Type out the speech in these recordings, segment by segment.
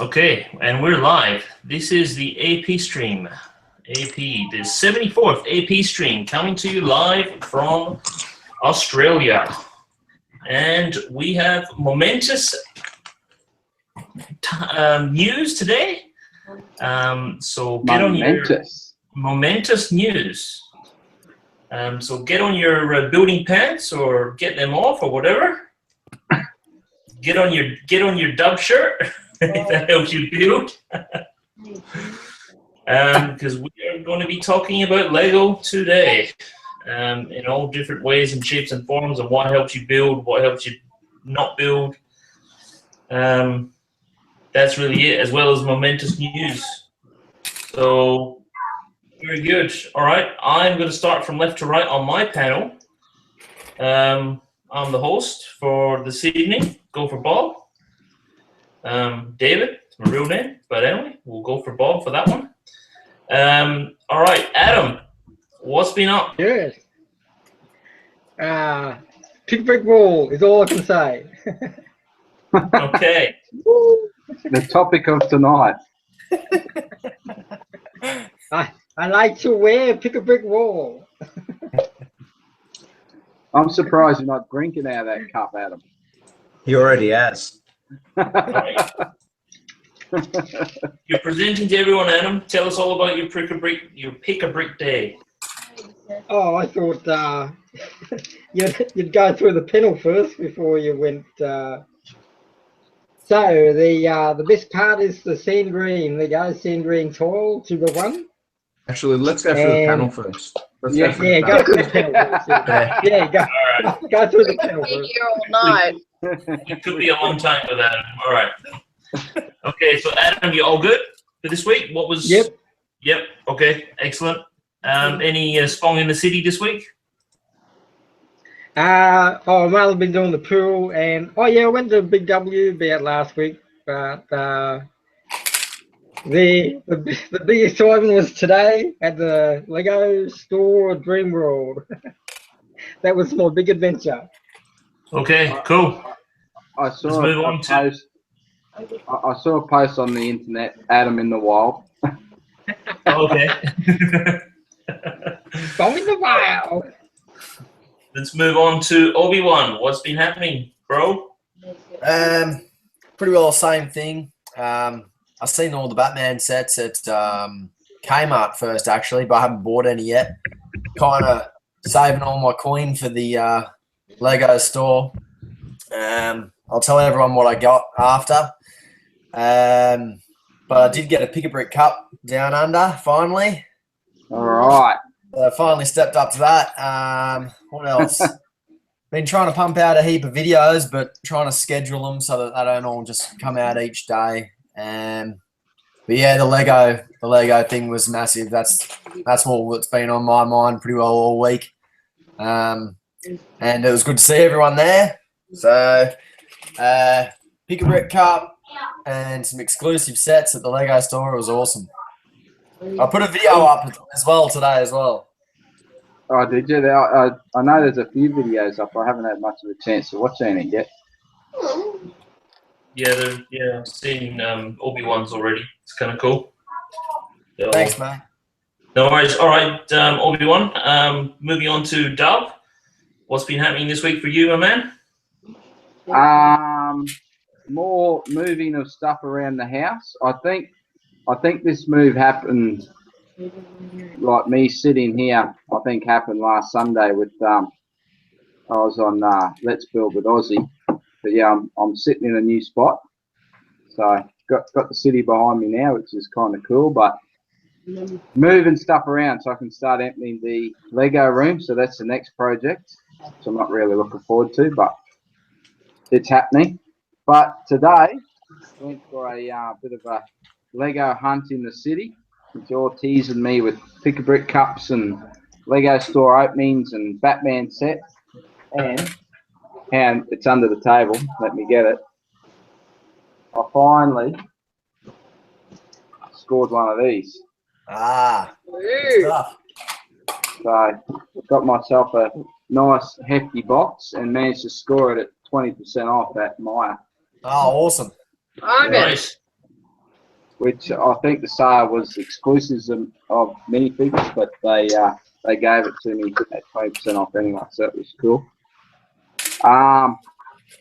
Okay, and we're live. This is the AP stream. AP, the 74th AP stream, coming to you live from Australia. And we have momentous news today. So get on your momentous news. So get on your building pants or get them off or whatever. Get on your dub shirt if that helps you build. Because we are going to be talking about Lego today, in all different ways and shapes and forms, and what helps you build, what helps you not build. That's really it, as well as momentous news. So, very good. All right, I'm going to start from left to right on my panel. I'm the host for this evening. Go for Bob. David, it's my real name, but anyway, we'll go for Bob for that one. All right, Adam, what's been up? Good. Pick brick wall is all I can say. Okay. The topic of tonight. I like to wear pick a brick wall. I'm surprised you're not drinking out of that cup, Adam. He already has. Right. You're presenting to everyone, Adam. Tell us all about your pick a brick day. Oh, I thought you'd go through the panel first before you went. So the best part is the sand green. They go sand green tile to the one. Actually, let's go through the panel first. Go through the panel first. Go through the panel first. Here all night. It could be a long time with Adam. All right. Okay, so Adam, you all good for this week? What was? Yep. Okay, excellent. Any Spong in the city this week? I've only been doing the pool, and I went to Big W about last week, but the biggest one was today at the Lego store Dream World. That was my big adventure. Okay, cool. I saw a post on the internet, Adam in the wild. Okay. Spong in the wild. Let's move on to Obi-Wan. What's been happening, bro? Pretty well the same thing. I've seen all the Batman sets at Kmart first, actually, but I haven't bought any yet. Kind of saving all my coin for the Lego store. I'll tell everyone what I got after. But I did get a pick-a-brick cup down under, finally. All right. Finally stepped up to that. What else? Been trying to pump out a heap of videos, but trying to schedule them so that they don't all just come out each day. But yeah, the Lego thing was massive. That's all that's been on my mind pretty well all week. And it was good to see everyone there. So pick a brick cup and some exclusive sets at the Lego store. It was awesome. I put a video up as well today as well. Oh, did you? I know there's a few videos up. I haven't had much of a chance to watch any yet. Yeah, I've seen Obi-Wan's already. It's kind of cool. So, Thanks, mate. No worries. All right, Obi-Wan. Moving on to Dub. What's been happening this week for you, my man? More moving of stuff around the house. I think this move happened, like me sitting here, I think happened last Sunday with, I was on Let's Build with Aussie. But yeah, I'm sitting in a new spot. So got the city behind me now, which is kind of cool, but moving stuff around so I can start emptying the Lego room. So that's the next project, which I'm not really looking forward to, but it's happening. But today, I went for a bit of a Lego hunt in the city. You're teasing me with pick-a-brick cups and Lego store openings and Batman sets. And it's under the table. Let me get it. I finally scored one of these. Good stuff. So got myself a nice hefty box and managed to score it at 20% off at Myer. Oh, awesome. Okay. Nice. which I think the sale was exclusive of minifigs, but they gave it to me at 20% off anyway, so that was cool.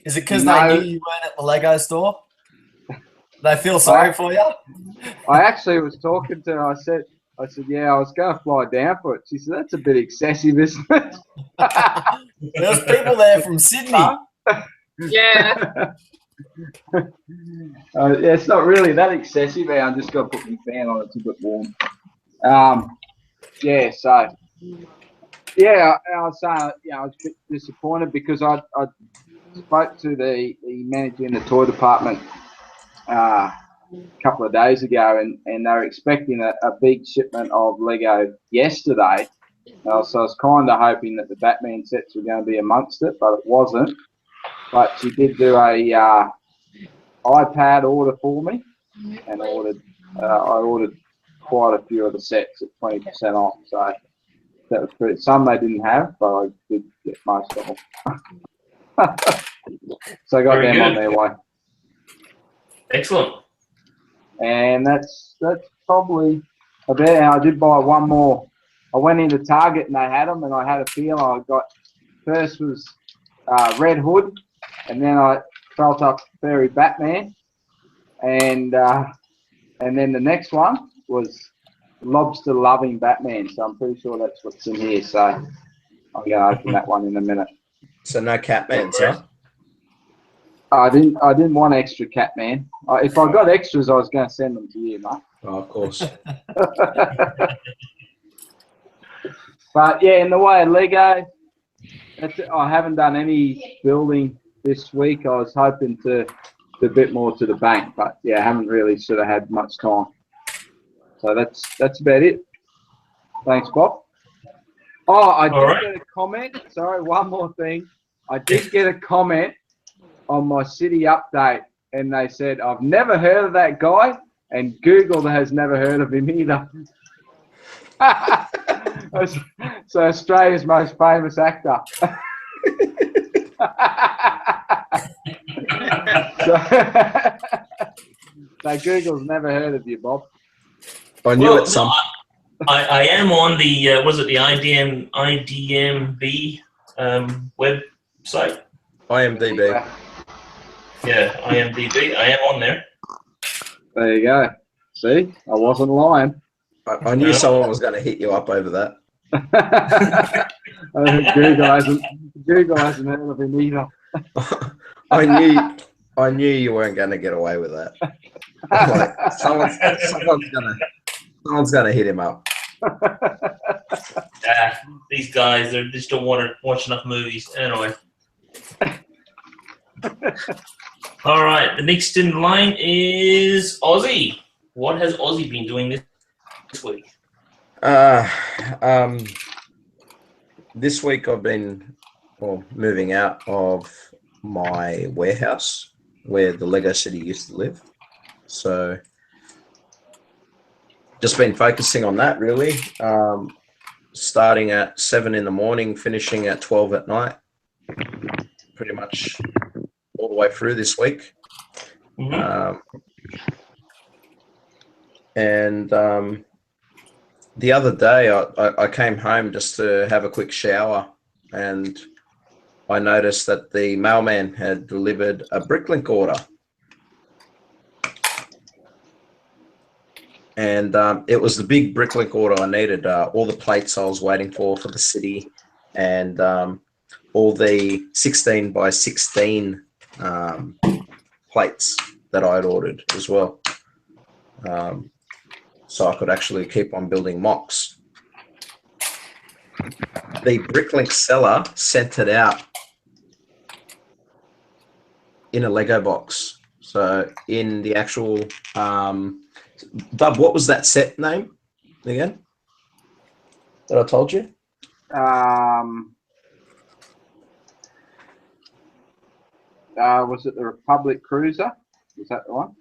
Is it because they knew you weren't at the Lego store? They feel sorry for you? I actually was talking to her. I said, yeah, I was going to fly down for it. She said, that's a bit excessive, isn't it? There's people there from Sydney. Yeah. Yeah, it's not really that excessive. I just got to put my fan on. It's a bit warm. Yeah, so yeah, I was saying, I was a bit disappointed because I spoke to the manager in the toy department a couple of days ago, and they were expecting a big shipment of Lego yesterday. So I was kind of hoping that the Batman sets were going to be amongst it, but it wasn't. But she did do a iPad order for me, and I ordered quite a few of the sets at 20% off. So that was pretty. Some they didn't have, but I did get most of them. So I got them on their way. Excellent. And that's probably about it. I did buy one more. I went into Target and they had them, and I had a feel. I got first was Red Hood, and then I felt up Fairy Batman, and then the next one was Lobster Loving Batman. So I'm pretty sure that's what's in here. So I'm going to open that one in a minute. So no Catman, huh? I didn't want extra Catman. If I got extras, I was going to send them to you, mate. Oh, of course. But yeah, in the way of Lego, I haven't done any building this week. I was hoping to do a bit more to the bank, but yeah, I haven't really sort of had much time. So that's about it. Thanks, Bob. Oh, I did get a comment. Sorry, one more thing. I did get a comment on my city update, and they said, I've never heard of that guy, and Google has never heard of him either. So Australia's most famous actor. So Google's never heard of you, Bob. I knew it some. I am on the was it the IDMB website? IMDb. Yeah, IMDb. I am on there. There you go. See, I wasn't lying. I knew someone was going to hit you up over that. Google hasn't heard of him either. I knew you weren't going to get away with that. Like, someone's gonna hit him up. These guys, they just don't want to watch enough movies. Anyway. All right, the next in line is Aussie. What has Aussie been doing this week? This week I've been moving out of my warehouse where the Lego City used to live. So just been focusing on that really. Starting at 7 in the morning, finishing at 12 at night. Pretty much all the way through this week. Mm-hmm. The other day I came home just to have a quick shower, and I noticed that the mailman had delivered a Bricklink order. And it was the big Bricklink order I needed. All the plates I was waiting for the city, and all the 16 by 16 plates that I had ordered as well. So I could actually keep on building mocks. The Bricklink seller sent it out in a Lego box. So in the actual, Dub, what was that set name again that I told you? Was it the Republic Cruiser? Was that the one?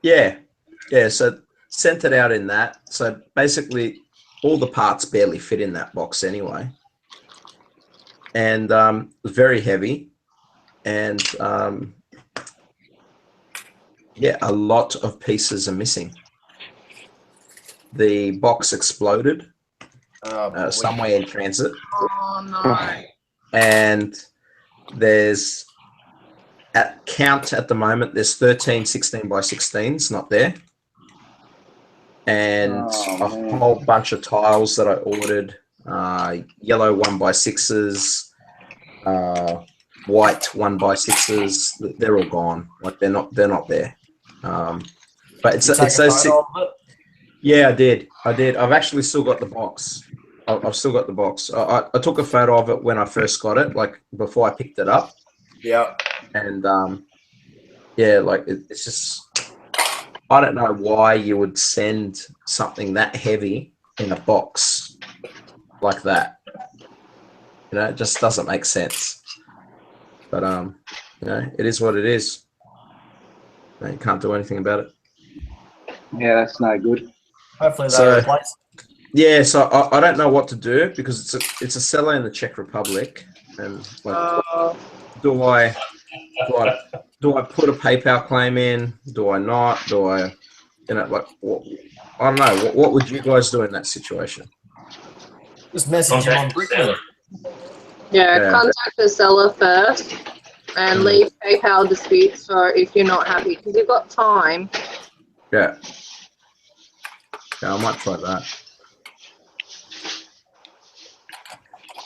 Yeah. So sent it out in that. So basically, all the parts barely fit in that box anyway, and very heavy, and yeah, a lot of pieces are missing. the box exploded Oh, somewhere in transit. Oh no. And there's at the moment, there's 13 16 by 16s not there. And a whole bunch of tiles that I ordered, yellow 1x6s, white 1x6s, they're all gone. Like they're not there. But it's those. Yeah, I did. I've actually still got the box. I've still got the box. I took a photo of it when I first got it, like before I picked it up. Yeah. And yeah, like it's just, I don't know why you would send something that heavy in a box like that. You know, it just doesn't make sense. But you know, it is what it is. You can't do anything about it. Yeah, that's no good. Hopefully they So- replace. Yeah, so I don't know what to do because it's a seller in the Czech Republic, and like, do I put a PayPal claim in? Do I not? Do I, you know, like, I don't know. What would you guys do in that situation? Just message him on Contact the seller. Yeah, Yeah. contact the seller first and leave PayPal disputes for if you're not happy because you've got time. Yeah. Yeah, I might try that.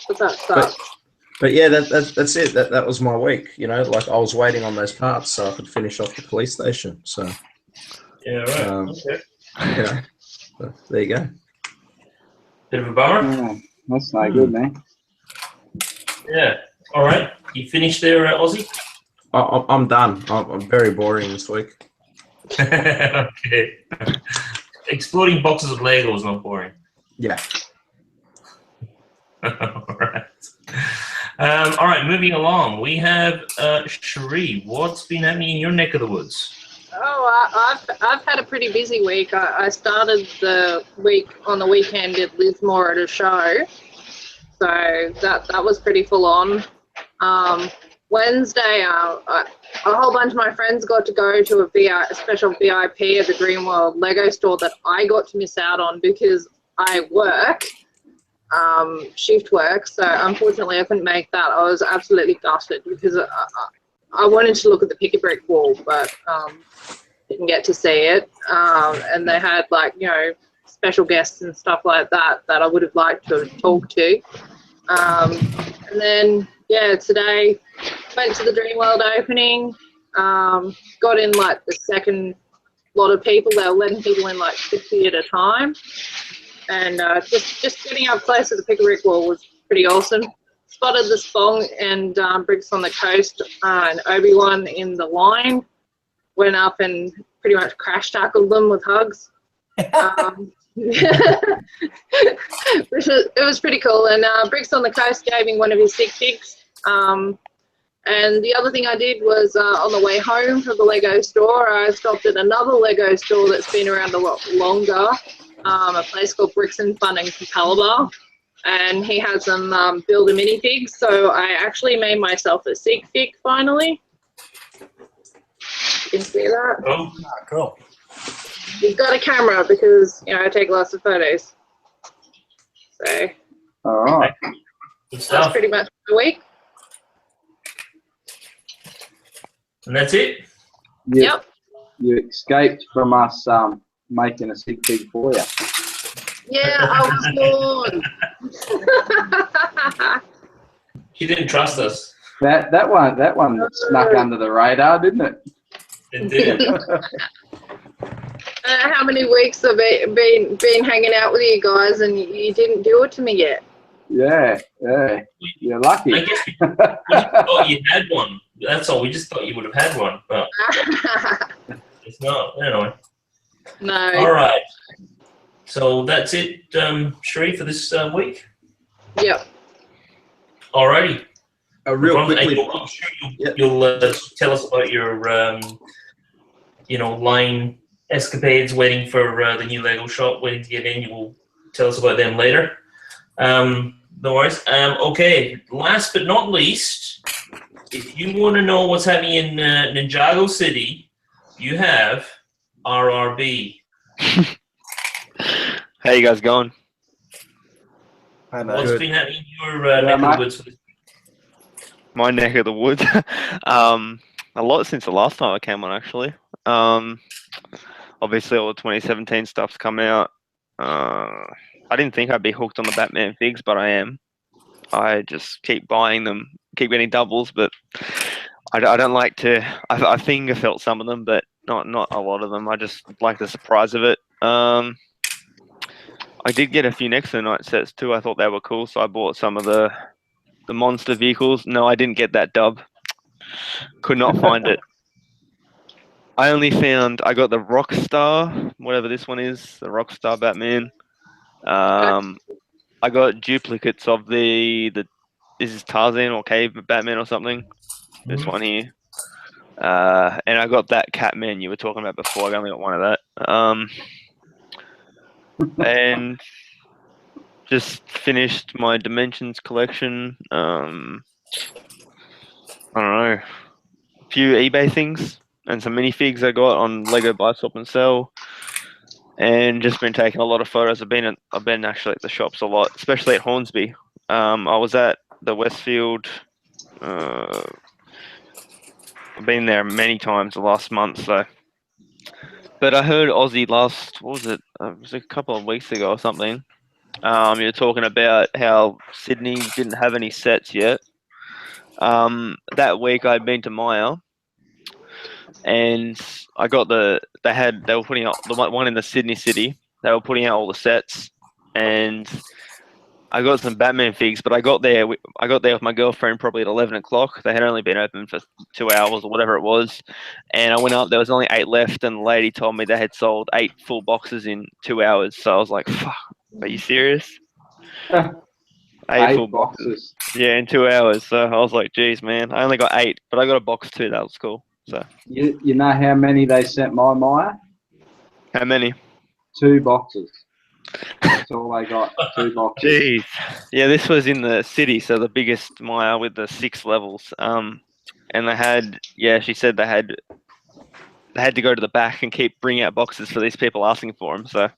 But that sucks. But yeah, that's it. That was my week. You know, like I was waiting on those parts so I could finish off the police station. So Yeah, right. Okay. you know, so there you go. Bit of a bummer. Yeah, that's no good, man. Yeah. All right. You finished there, Aussie? I'm done. I'm very boring this week. Okay. Exploding boxes of Lego is not boring. Yeah. All right. All right, moving along. We have Cherie. What's been happening in your neck of the woods? Oh, I've had a pretty busy week. I started the week on the weekend at Lismore at a show, so that was pretty full on. Wednesday, a whole bunch of my friends got to go to a special VIP at the Dreamworld Lego store that I got to miss out on because I work. Shift work, so unfortunately I couldn't make that. I was absolutely gutted because I wanted to look at the pick a brick wall, but didn't get to see it. And they had, like, you know, special guests and stuff like that that I would have liked to talk to. And then yeah, today went to the Dreamworld opening. Got in like the second lot of people. They were letting people in like 50 at a time. And just getting up close to the pick a brick wall was pretty awesome. Spotted the Spong and Bricks on the Coast and Obi-Wan in the line. Went up and pretty much crash tackled them with hugs. It was pretty cool. And Bricks on the Coast gave me one of his stick figs. And the other thing I did was on the way home from the Lego store, I stopped at another Lego store that's been around a lot longer. A place called Bricks and Fun in Calabar, and he has them build a minifigs. So I actually made myself a sig fig finally. You can see that. Oh, Cool. He's got a camera because, you know, I take lots of photos. So All right. good that's stuff. pretty much the week. And that's it? Yep. You escaped from us making a sick pig for you. Yeah, I was born. She didn't trust us. That one snuck under the radar, didn't it? It did. How many weeks have been hanging out with you guys and you didn't do it to me yet? Yeah. You're lucky. I guess we just thought you had one. That's all. We just thought you would have had one, but it's not. Anyway. No. All right. So that's it, Cherie, for this week. Yep. Alrighty. Real quickly. I'm sure you'll tell us about your, line escapades, waiting for the new Lego shop, waiting to get in. You will tell us about them later. No worries. Okay. Last but not least, if you want to know what's happening in Ninjago City, you have RRB. How you guys going? Hey, mate. What's Good. been happening in your neck of mate. the woods? My neck of the woods. A lot since the last time I came on, actually. Obviously, all the 2017 stuff's come out. I didn't think I'd be hooked on the Batman figs, but I am. I just keep buying them, keep getting doubles, but I don't like to. I finger felt some of them, but not a lot of them. I just like the surprise of it. I did get a few next to the night sets too. I thought they were cool, so I bought some of the monster vehicles. No, I didn't get that dub. Could not find it. I only found I got the Rockstar, whatever this one is, the Rockstar Batman. I got duplicates of the this is Tarzan or Cave Batman or something. This one here. And I got that Catman you were talking about before. I only got one of that. And just finished my Dimensions collection. I don't know, a few eBay things and some minifigs I got on Lego Buy Swap and Sell. And just been taking a lot of photos. I've been actually at the shops a lot, especially at Hornsby. I was at the Westfield. I've been there many times the last month. So, but I heard Aussie last. What was it? It was a couple of weeks ago or something. You're talking about how Sydney didn't have any sets yet. That week I'd been to Maya, and I got they were putting out the one in the Sydney city. They were putting out all the sets, and I got some Batman figs. But I got there with my girlfriend probably at 11 o'clock. They had only been open for 2 hours or whatever it was, and I went up. There was only 8 left, and the lady told me they had sold 8 full boxes in 2 hours. So I was like, "Fuck, are you serious?" 8 full boxes. Yeah, in 2 hours. So I was like, "Geez, man, I only got 8, but I got a box too. That was cool." So You know how many they sent my Maya? how many? 2 boxes. That's all they got. 2 boxes. Jeez. Yeah, this was in the city, so the biggest Maya with the 6 levels. And they had, she said they had to go to the back and keep bringing out boxes for these people asking for them. So,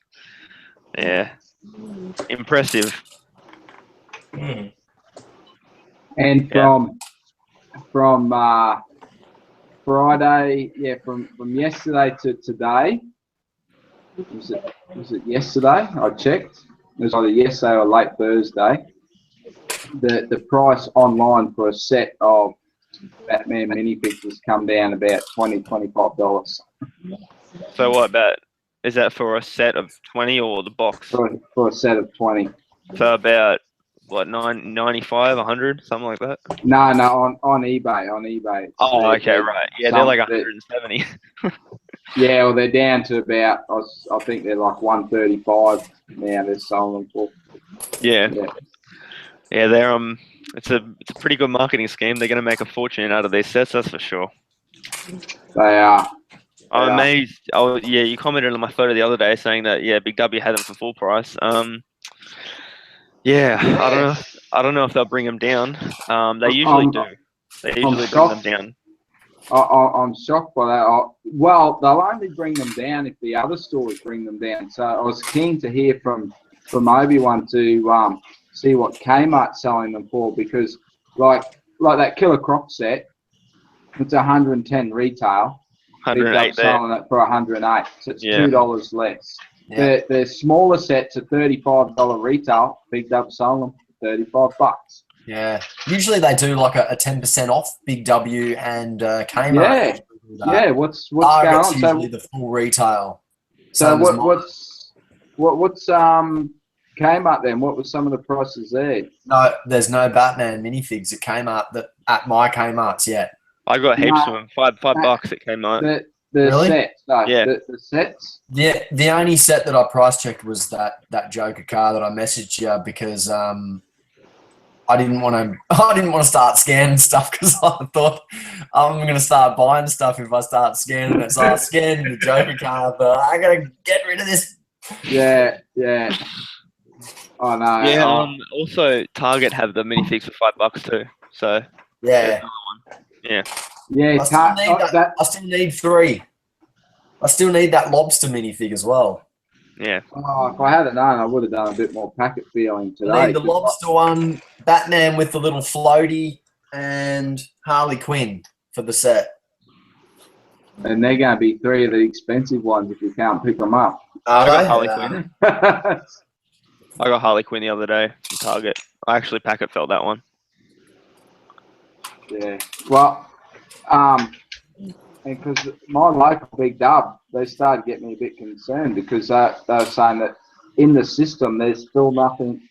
yeah, impressive. Hmm. And from Friday, from yesterday to today. Was it yesterday? I checked. It was either yesterday or late Thursday. The price online for a set of Batman minifigs has come down about $25. So what about, is that for a set of 20 or the box? For a set of 20. So about, what, 95, 100, something like that? No, on eBay. On eBay. Oh, okay, right. Yeah, they're like 170. Yeah, well, they're down to about, I think they're like 135 now. They're selling them for. Yeah, they're it's a pretty good marketing scheme. They're going to make a fortune out of these sets, that's for sure. They are. I'm amazed. Oh, yeah, you commented on my photo the other day saying that Big W had them for full price. I don't know if they'll bring them down. They usually do. They usually bring them down. I'm shocked by that. Well, they'll only bring them down if the other stores bring them down. So I was keen to hear from Obi-Wan to see what Kmart's selling them for, because like that Killer Croc set, it's 110 retail. 108 there. Selling it for 108, so it's $2 less. Yeah. The smaller sets are $35 retail. Big W selling them for $35. Yeah, usually they do like a 10% off Big W and Kmart. Yeah. What's going on? Usually the full retail. So what's Kmart then? What were some of the prices there? No, there's no Batman minifigs at Kmart at my Kmart's yet. I got heaps of them. $5 at Kmart. The Really? sets, though. Yeah. The sets. Yeah, the only set that I price checked was that Joker car that I messaged you because I didn't want to start scanning stuff because I thought I'm going to start buying stuff if I start scanning it. So I scanned the Joker card, but I got to get rid of this. Yeah. Oh no. Yeah. Also, Target have the minifigs for $5 too. So Yeah. Yeah. Yeah. I still need 3. I still need that lobster minifig as well. Yeah. Oh, if I had known, I would have done a bit more packet feeling today. I need the lobster one, Batman with the little floaty, and Harley Quinn for the set. And they're going to be 3 of the expensive ones if you can't pick them up. Are I got they? Harley Quinn. I got Harley Quinn the other day from Target. I actually packet felt that one. Yeah. Well, because my local Big Dub, they started getting me a bit concerned because they were saying that in the system, there's still nothing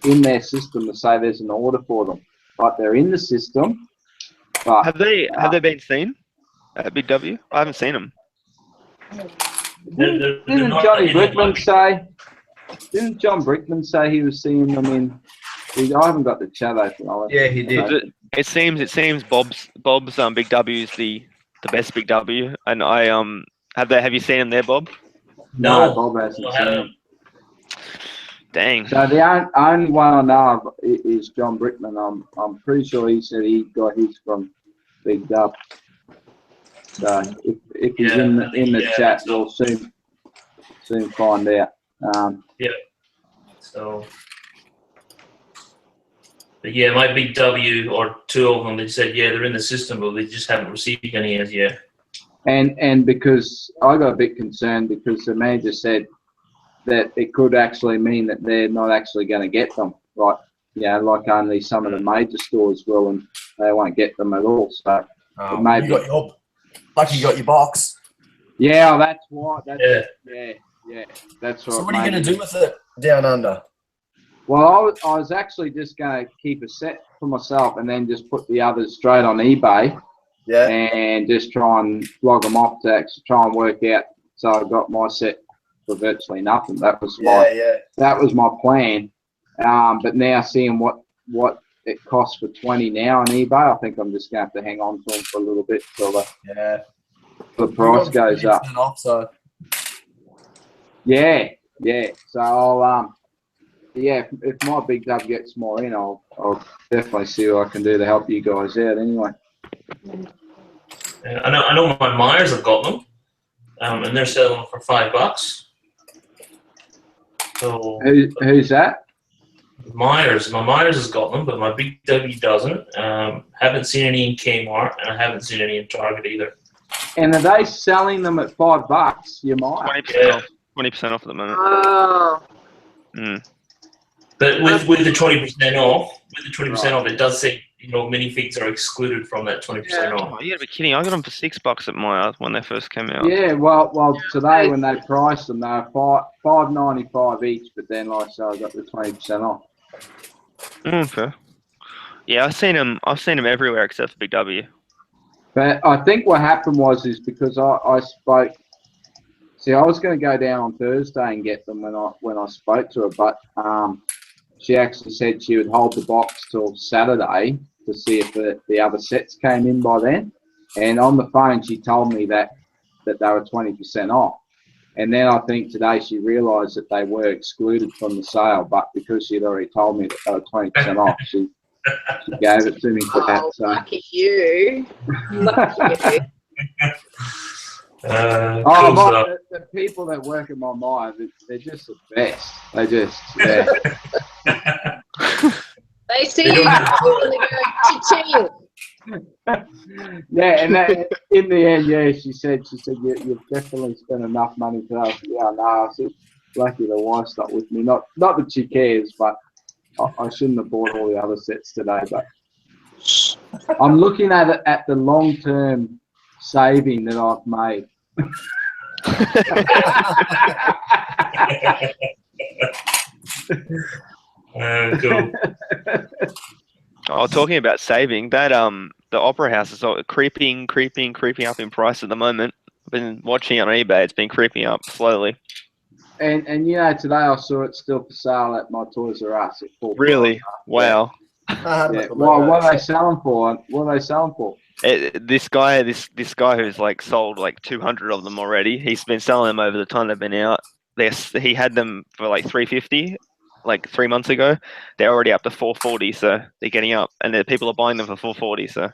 in their system to say there's an order for them. Like they're in the system, but Have they been seen at Big W? I haven't seen them. They're didn't not Johnny in the Brickman bunch. say? Didn't John Brickman say he was seeing them in? I haven't got the chat open. Yeah, he did. It seems Bob's Big W is the best Big W, and I have you seen him there, Bob? No, No, Bob hasn't I seen haven't. them. Dang. So the only one I know of is John Brickman. I'm pretty sure he said he got his from Big Dub. So if he's Yeah, in I think- the yeah, chat, so. we'll soon find out. So, but yeah, my Big W or 2 of them, they said, yeah, they're in the system, but they just haven't received any as yet. And because I got a bit concerned because the manager said that it could actually mean that they're not actually going to get them, like only some of the major stores will, and they won't get them at all. So Oh, maybe you got your box. yeah, that's why. Yeah. Yeah, that's right. So what are you going to do with it down under? Well, I was actually just going to keep a set for myself and then just put the others straight on eBay. Yeah. And just try and log them off to actually try and work out. So I got my set for virtually nothing. That was my plan. But now seeing what it costs for 20 now on eBay, I think I'm just going to have to hang on to them for a little bit till the price goes up. Off, so. Yeah. So I'll if my Big Dub gets more in, I'll definitely see what I can do to help you guys out. Anyway. I know my Myers have got them, and they're selling for $5. So who's that? Myers. My Myers has got them, but my Big W doesn't. Haven't seen any in Kmart, and I haven't seen any in Target either. And are they selling them at $5? You might. 20% off at the moment. Oh. But with the 20% off, it does say minifigs are excluded from that 20% off. Oh, you gotta be kidding! I got them for $6 at my when they first came out. Yeah, well, today when they priced them, they were $5.95 each. But then, like I said, I got the 20% off. Okay. Yeah, I've seen them everywhere except for Big W. But I think what happened is because I spoke. See, I was going to go down on Thursday and get them when I spoke to her, but she actually said she would hold the box till Saturday to see if the other sets came in by then. And on the phone, she told me that they were 20% off. And then I think today she realised that they were excluded from the sale, but because she'd already told me that they were 20% off, she gave it to me for that. So. Lucky you. Lucky you. The people that work in my mind, they're just the best. They just, yeah. They see you and they go, cha-ching. Yeah, and that, in the end, yeah, she said you've definitely spent enough money for us. Yeah, no, I said, lucky the wife's not with me. Not that she cares, but I shouldn't have bought all the other sets today. But I'm looking at it at the long-term saving that I've made. Cool. Oh, talking about saving, that the Opera House is creeping up in price at the moment. I've been watching it on eBay. It's been creeping up slowly. And today I saw it still for sale at my Toys R Us at full Really? price. Wow. Yeah. Well, what are they selling for? This guy who's like sold like 200 of them already. He's been selling them over the time they've been out. He had them for like $350, like 3 months ago. They're already up to $440, so they're getting up, and people are buying them for $440. So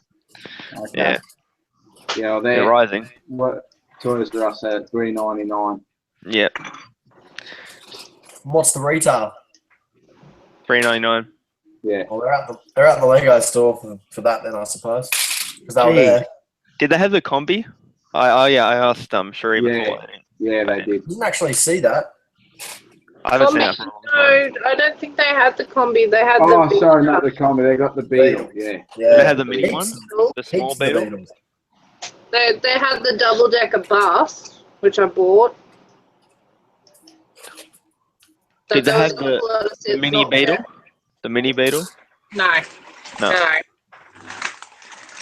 okay. Yeah, well, they're rising. What Toys R Us at $3.99. Yep. What's the retail? $3.99. Yeah. Well, they're at the Lego store for that then, I suppose, because they were there. Did they have the combi? I asked Sheree before. Yeah, they did. Didn't actually see that. I haven't seen that for a long time. No, I don't think they had the combi. They had Oh, the sorry, not the combi. They got the beetle. Yeah. Yeah. They had the mini one, Beetle. the small Heaps of beetle. Beetles. They had the double decker bus, which I bought. Did they there was have a lot of the sets mini not beetle? there. The mini beetle? No. No.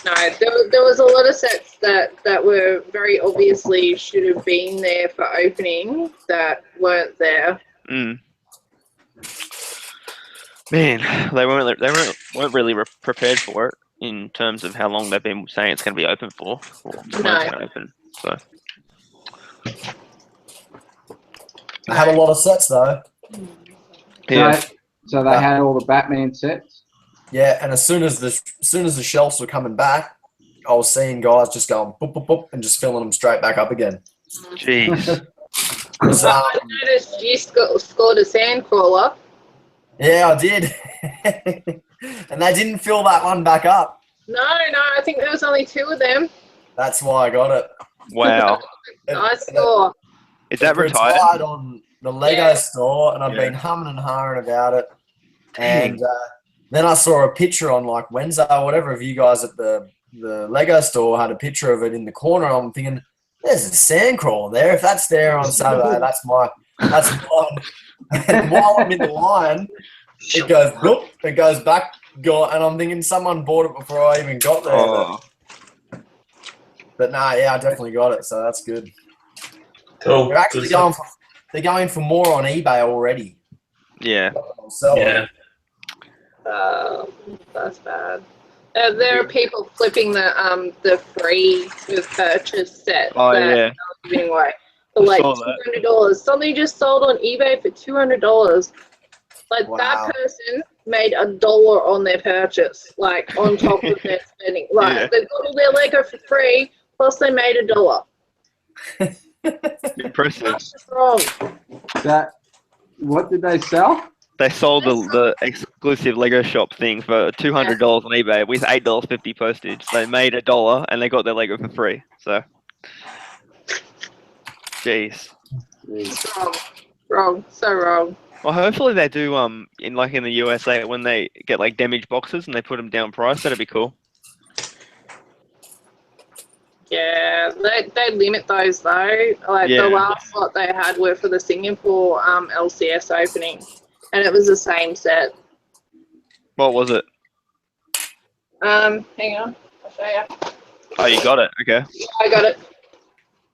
No, there was a lot of sets that were very obviously should have been there for opening that weren't there. Mm. Man, they weren't really prepared for it in terms of how long they've been saying it's going to be open for, or when it's going to open. So They had a lot of sets though. yeah, So they had all the Batman sets. Yeah, and as soon as the shelves were coming back, I was seeing guys just going boop boop boop and just filling them straight back up again. jeez. I noticed you scored a sandcrawler. Yeah, I did. And they didn't fill that one back up. No, I think there was only 2 of them. That's why I got it. Wow. Nice score. Is that It retired? on the Lego store, and I've been humming and hawing about it. And then I saw a picture on like Wednesday or whatever of you guys at the Lego store had a picture of it in the corner. I'm thinking, there's a sandcrawler there. If that's there on Saturday, that's mine. And while I'm in the line, it goes whoop, it goes back, and I'm thinking someone bought it before I even got there. Oh. But nah, yeah, I definitely got it, so that's good. Cool. They're actually going for more on eBay already. Yeah. So Yeah. That's bad. There are people flipping the free with purchase set Oh, that yeah. they're giving away for like $200. Somebody just sold on eBay for $200. Like that person made $1 on their purchase, like on top of their spending. Like they got all their Lego for free, plus they made $1. Impressive. That's just wrong. What did they sell? They sold the exclusive Lego shop thing for $200 on eBay with $8.50 postage. They made $1 and they got their Lego for free. So, jeez. Wrong. So wrong. Well, hopefully they do. In the USA, when they get like damaged boxes and they put them down price, that'd be cool. Yeah, they limit those though. Like the last lot they had were for the Singapore LCS opening, and it was the same set. What was it? Hang on, I'll show you. Oh, you got it. Okay. I got it.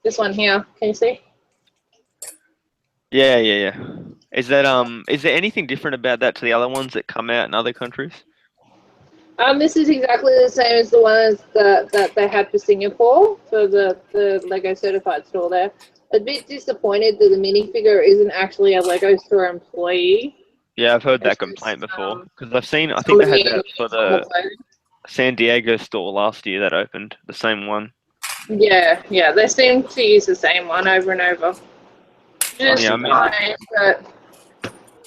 This one here. Can you see? Yeah. Is that Is there anything different about that to the other ones that come out in other countries? This is exactly the same as the ones that they had for Singapore, for the Lego certified store there. A bit disappointed that the minifigure isn't actually a Lego store employee. Yeah, I've heard that complaint before. Because I think they had that for the San Diego store last year that opened, the same one. Yeah, they seem to use the same one over and over. Just fine, but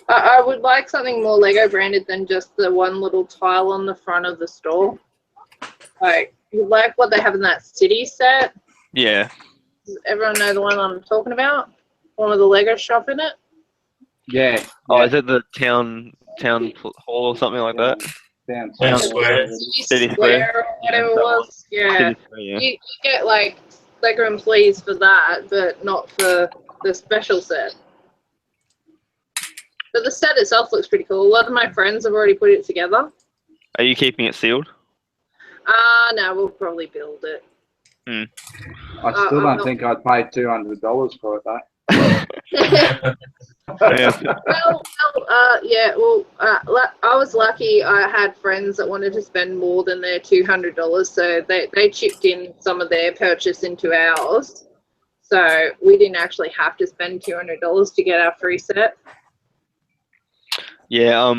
I would like something more Lego branded than just the one little tile on the front of the store. Like what they have in that city set. Yeah. Does everyone know the one I'm talking about? One with the Lego shop in it? Yeah. Oh, is it the town hall or something like that? Town Square. City Square or whatever it was. Yeah. You get like Lego employees for that, but not for the special set. But the set itself looks pretty cool. A lot of my friends have already put it together. Are you keeping it sealed? No, we'll probably build it. I still don't think I'd pay $200 for it though. I was lucky. I had friends that wanted to spend more than their $200, so they chipped in some of their purchase into ours. So we didn't actually have to spend $200 to get our free set. Yeah,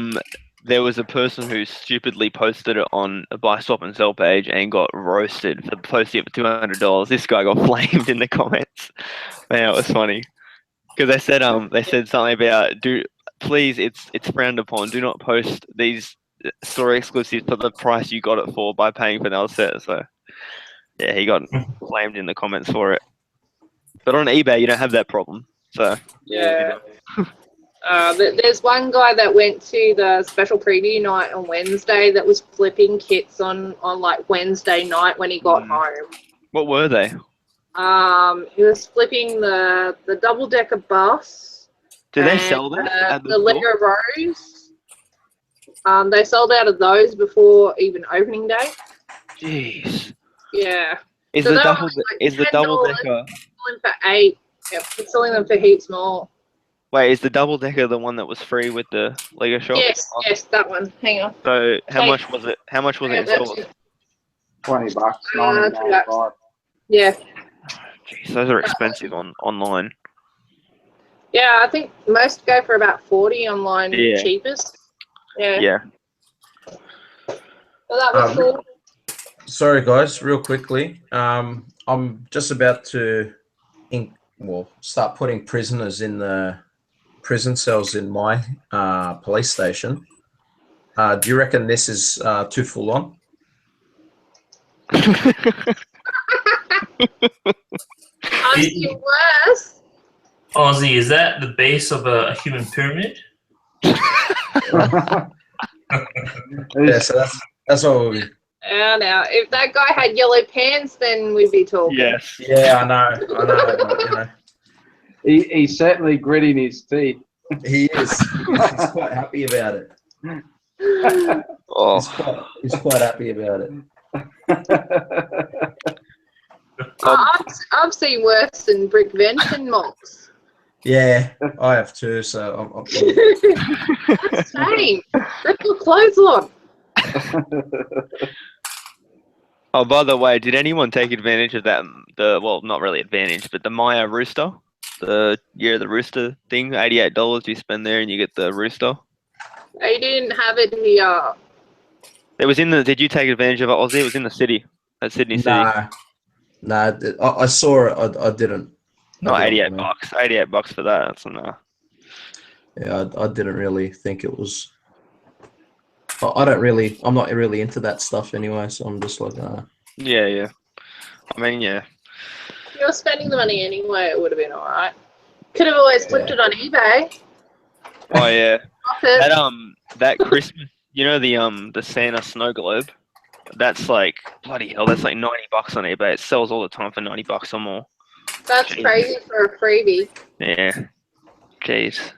there was a person who stupidly posted it on a buy, swap, and sell page and got roasted for posting it for $200. This guy got flamed in the comments. Man, it was funny because they said something about please, it's frowned upon. Do not post these store exclusives for the price you got it for by paying for another set. So, yeah, he got flamed in the comments for it. But on eBay, you don't have that problem. So, Yeah. There's one guy that went to the special preview night on Wednesday that was flipping kits on like Wednesday night when he got home. what were they? He was flipping the double decker bus. Do they sell that at the Lego Rose. They sold out of those before even opening day. Jeez. Yeah. Is So the they double were like is the double decker? Selling for $8. Yep, we're selling them for heaps more. Wait, is the double decker the one that was free with the Lego shop? Yes, that one. Hang on. So how much was it? How much was it in store? $20, $19.95. Yeah. Jeez, those are expensive online. Yeah, I think most go for about 40 online, Yeah. cheapest. Yeah. Yeah. So that was cool. Sorry, guys, real quickly. I'm just about to start putting prisoners in the prison cells in my police station. Do you reckon this is too full on? I'm still worse. Ozzy, is that the base of a human pyramid? Yeah, so that's what we. Now, if that guy had yellow pants, then we'd be talking. Yes. Yeah, I know. But, you know, He's certainly gritting his teeth. he is. He's quite happy about it. Oh. He's quite happy about it. I've seen worse than brick vention mocks. Yeah, I have too. So I'm That's same. They put clothes on. Oh, by the way, did anyone take advantage of that? Not really advantage, but the Maya Rooster, the Rooster thing. $88 you spend there and you get the Rooster. They didn't have it here. It was in the. Did you take advantage of it, Ozzy? It was in the city, at Sydney City. Nah. I saw it. I didn't. No, $88. $88 for that. That's enough. Yeah, I didn't really think it was. I'm not really into that stuff anyway, so I'm just like, Yeah. I mean, yeah. If you were spending the money anyway, it would have been alright. Could have always flipped it on eBay. Oh yeah. Profit. That Christmas, you know the Santa snow globe. That's like bloody hell. That's like $90 on eBay. It sells all the time for $90 or more. That's crazy for a freebie. Yeah. Jeez.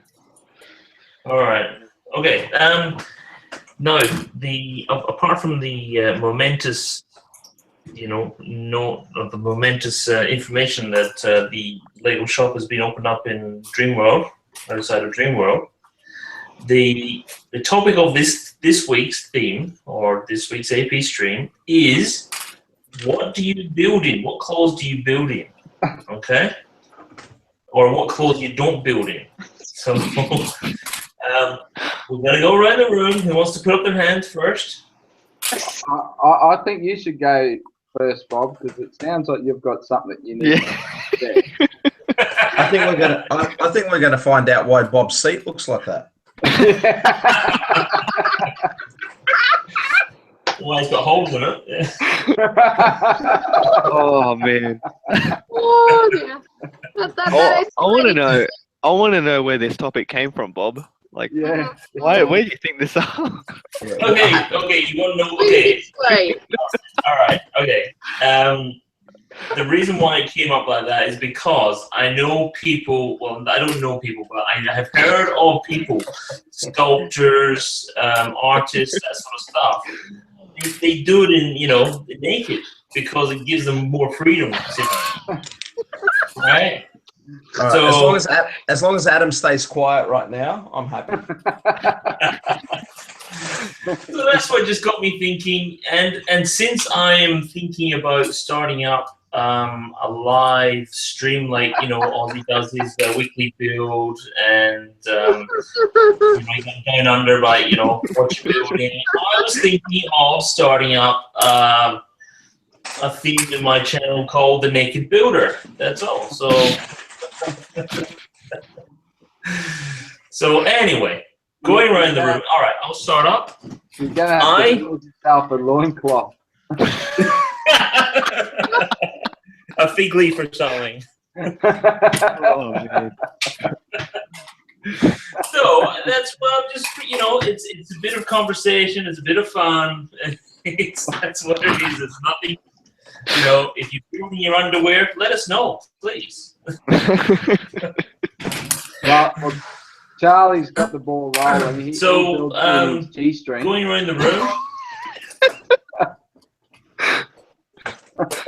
All right. Okay. No, apart from the momentous, the momentous information that the Lego shop has been opened up in Dreamworld, outside of Dreamworld, the topic of this week's theme or this week's AP stream is what do you build in? What clothes do you build in? Okay, or what clothes you don't build in? So. We're going to go around the room. Who wants to put up their hand first? I think you should go first, Bob, because it sounds like you've got something that you need. Yeah. I think we're gonna find out why Bob's seat looks like that. Well, it's got holes in it. Oh man. Oh dear. I want to know. I want to know where this topic came from, Bob. Like, Yeah. where do you think this are? Okay, you want to know? Okay. All right, okay. The reason why it came up like that is because I know people, well, I don't know people, but I have heard of people, sculptors, artists, that sort of stuff. They do it in, naked because it gives them more freedom. Right? Right, So as long as Adam stays quiet right now, I'm happy. So that's what just got me thinking, and since I am thinking about starting up a live stream, like Ozzy does his weekly build, and down under by what you're building. I was thinking of starting up a theme in my channel called The Naked Builder. That's all. So anyway, Going around the room. All right, I'll start up. You're going to have to build yourself a loincloth. A fig leaf or something. Oh, man. So that's just it's a bit of conversation. It's a bit of fun. That's what it is. It's nothing. If you're building your underwear, let us know, please. Well, Charlie's got the ball rolling. He So builds his G-string. going around the room.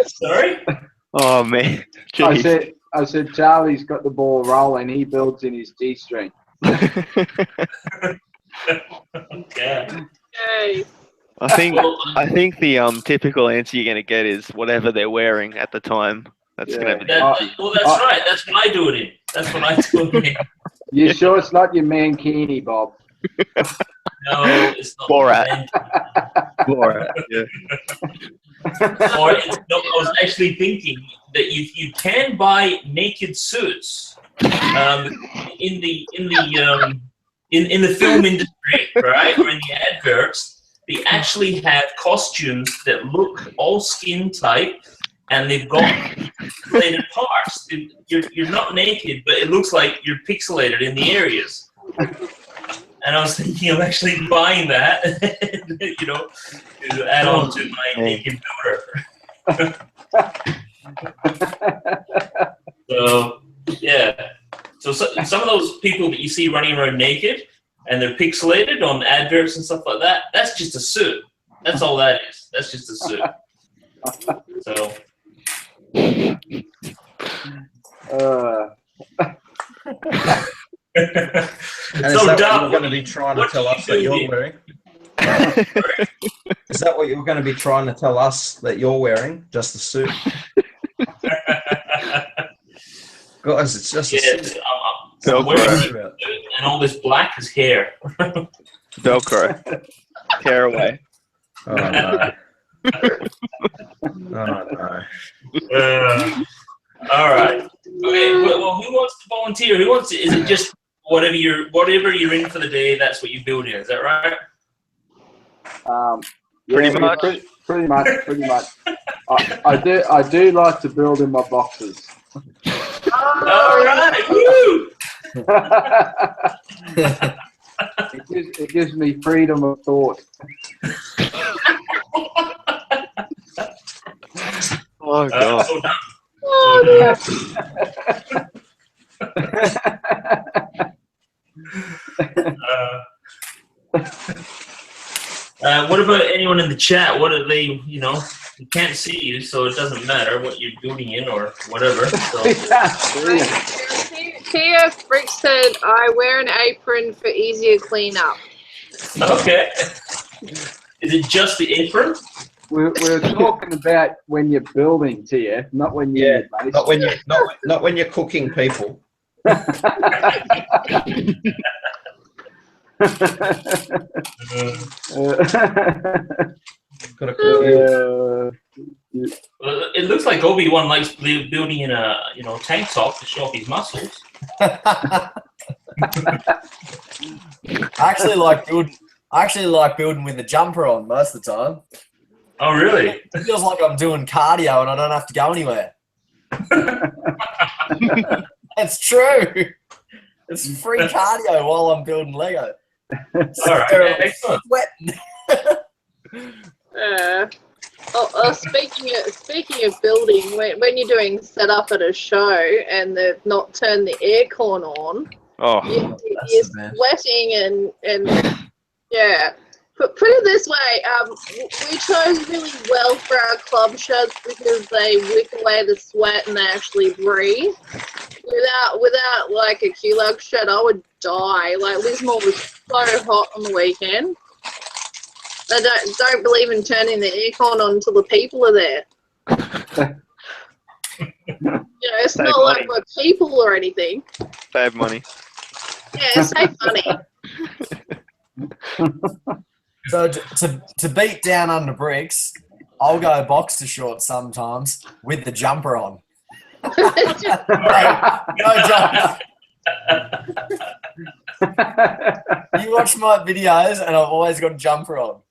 Sorry. Oh man. Jeez. I said Charlie's got the ball rolling. He builds in his G-string. Okay. Yay. I think the typical answer you're gonna get is whatever they're wearing at the time. That's gonna be. That's right. That's what I do it in. That's what I do it in. You sure it's not your mankini, Bob? No, it's not. Borat. Borat. Yeah. Or I was actually thinking that you can buy naked suits in the film industry, right? Or in the adverts. They actually have costumes that look all skin tight, and they've got pixelated parts. You're not naked, but it looks like you're pixelated in the areas. And I was thinking of actually buying that, to add on to my naked builder. So, yeah. So some of those people that you see running around naked, and they're pixelated on adverts and stuff like that, that's just a suit. That's all that is. That's just a suit. So. And is that what you're going to be trying to tell us that you're wearing? Is that what you're going to be trying to tell us that you're wearing? Just a suit? Guys, it's just a suit. I'm wearing a suit, and all this black is hair. Velcro. Tear away. Oh, no. Oh, no. All right. Okay. Well, who wants to volunteer? Who wants to? Is it just whatever you're in for the day? That's what you build in. Is that right? Pretty much. Pretty much. I do like to build in my boxes. All right. Woo! It gives me freedom of thought. Oh god. What about anyone in the chat? What are they? You can't see you, so it doesn't matter what you're building in or whatever. So. Tia Frick said, I wear an apron for easier cleanup. Okay. Is it just the apron? We're talking about when you're building, Tia, not when you're not when you're cooking people. Well, it looks like Obi-Wan likes building in a tank top to show off his muscles. I actually like building with the jumper on most of the time. Oh, really? It feels like I'm doing cardio and I don't have to go anywhere. It's true. It's free cardio while I'm building Lego. All right, excellent. Speaking of building, when you're doing setup at a show and they've not turned the aircon on, you're sweating and yeah. Put it this way, we chose really well for our club shirts because they wick away the sweat and they actually breathe. Without like a Q-Lug shirt, I would die. Like Lismore was so hot on the weekend. They don't believe in turning the aircon on until the people are there. It's Save not money. like we're people or anything. Save money. Yeah, save money. So to beat down under bricks, I'll go boxer shorts sometimes with the jumper on. No jumper. You watch my videos, and I've always got a jumper on.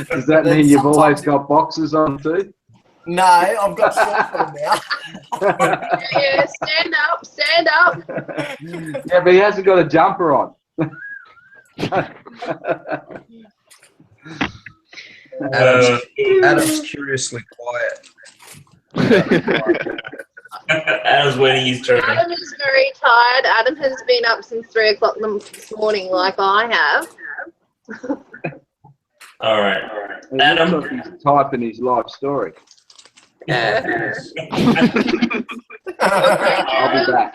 Does that mean you've always got boxes on too? No, I've got shorts on now. Yeah, stand up, stand up. Yeah, but he hasn't got a jumper on. Adam's curiously quiet. Adam's waiting his turn. Adam is very tired. Adam has been up since 3 o'clock this morning, like I have. All right. It Adam. looks like he's typing his life story. Yeah. I'll be back.